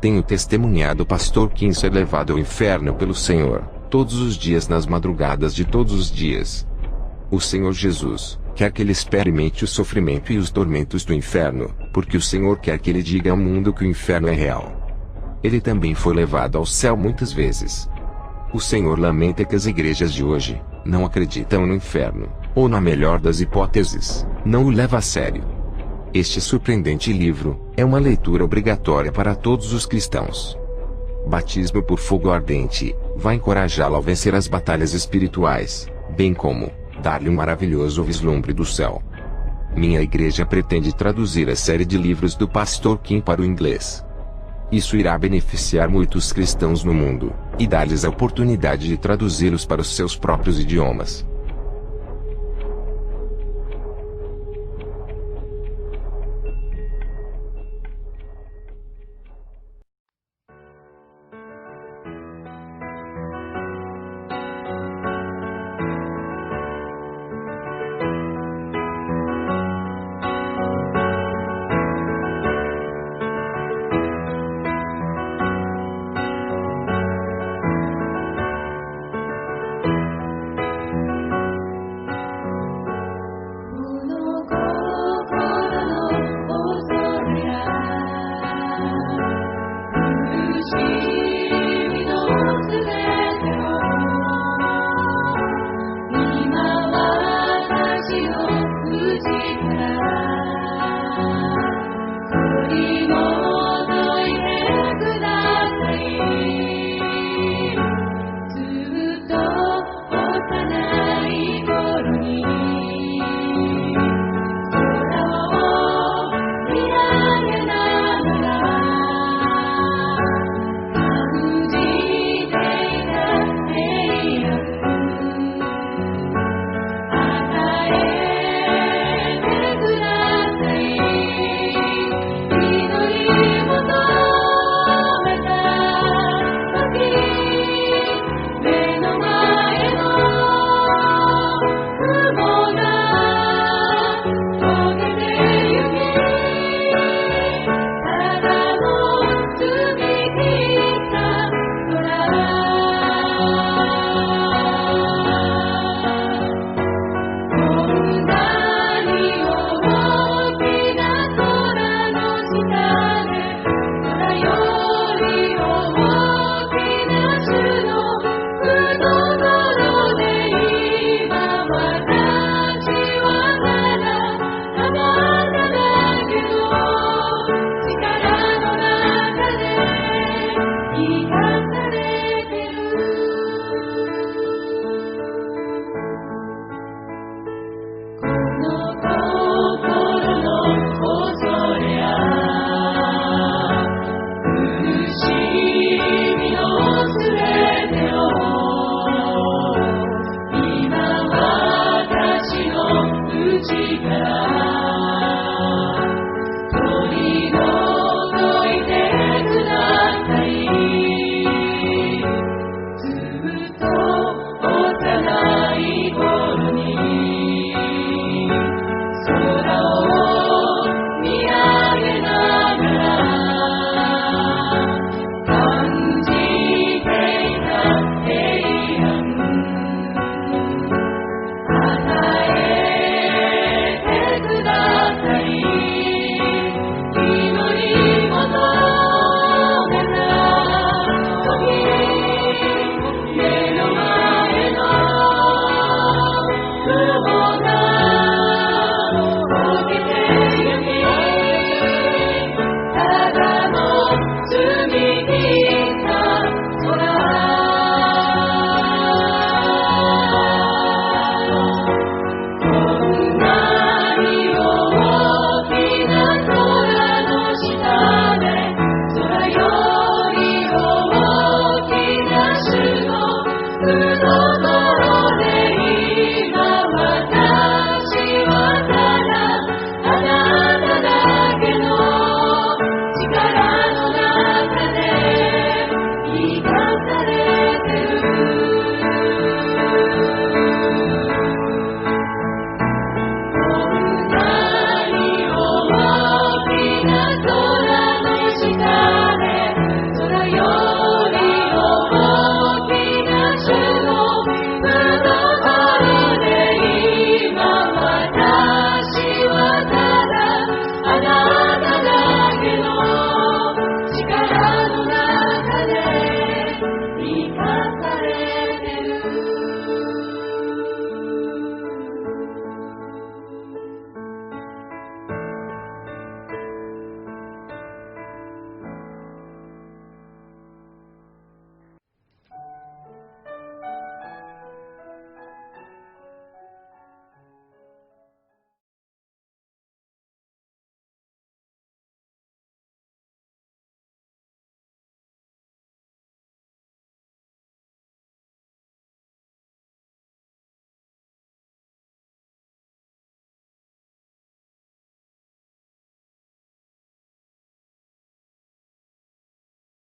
Tenho testemunhado o pastor Kim ser levado ao inferno pelo Senhor, todos os dias nas madrugadas de todos os dias. O Senhor Jesus quer que ele experimente o sofrimento e os tormentos do inferno, porque o Senhor quer que ele diga ao mundo que o inferno é real. Ele também foi levado ao céu muitas vezes. O Senhor lamenta que as igrejas de hoje não acreditam no inferno, ou na melhor das hipóteses, não o leva a sério. Este surpreendente livro é uma leitura obrigatória para todos os cristãos. Batismo por Fogo Ardente vai encorajá-lo a vencer as batalhas espirituais, bem como dar-lhe um maravilhoso vislumbre do céu. Minha igreja pretende traduzir a série de livros do pastor Kim para o inglês. Isso irá beneficiar muitos cristãos no mundo, e dar-lhes a oportunidade de traduzi-los para os seus próprios idiomas.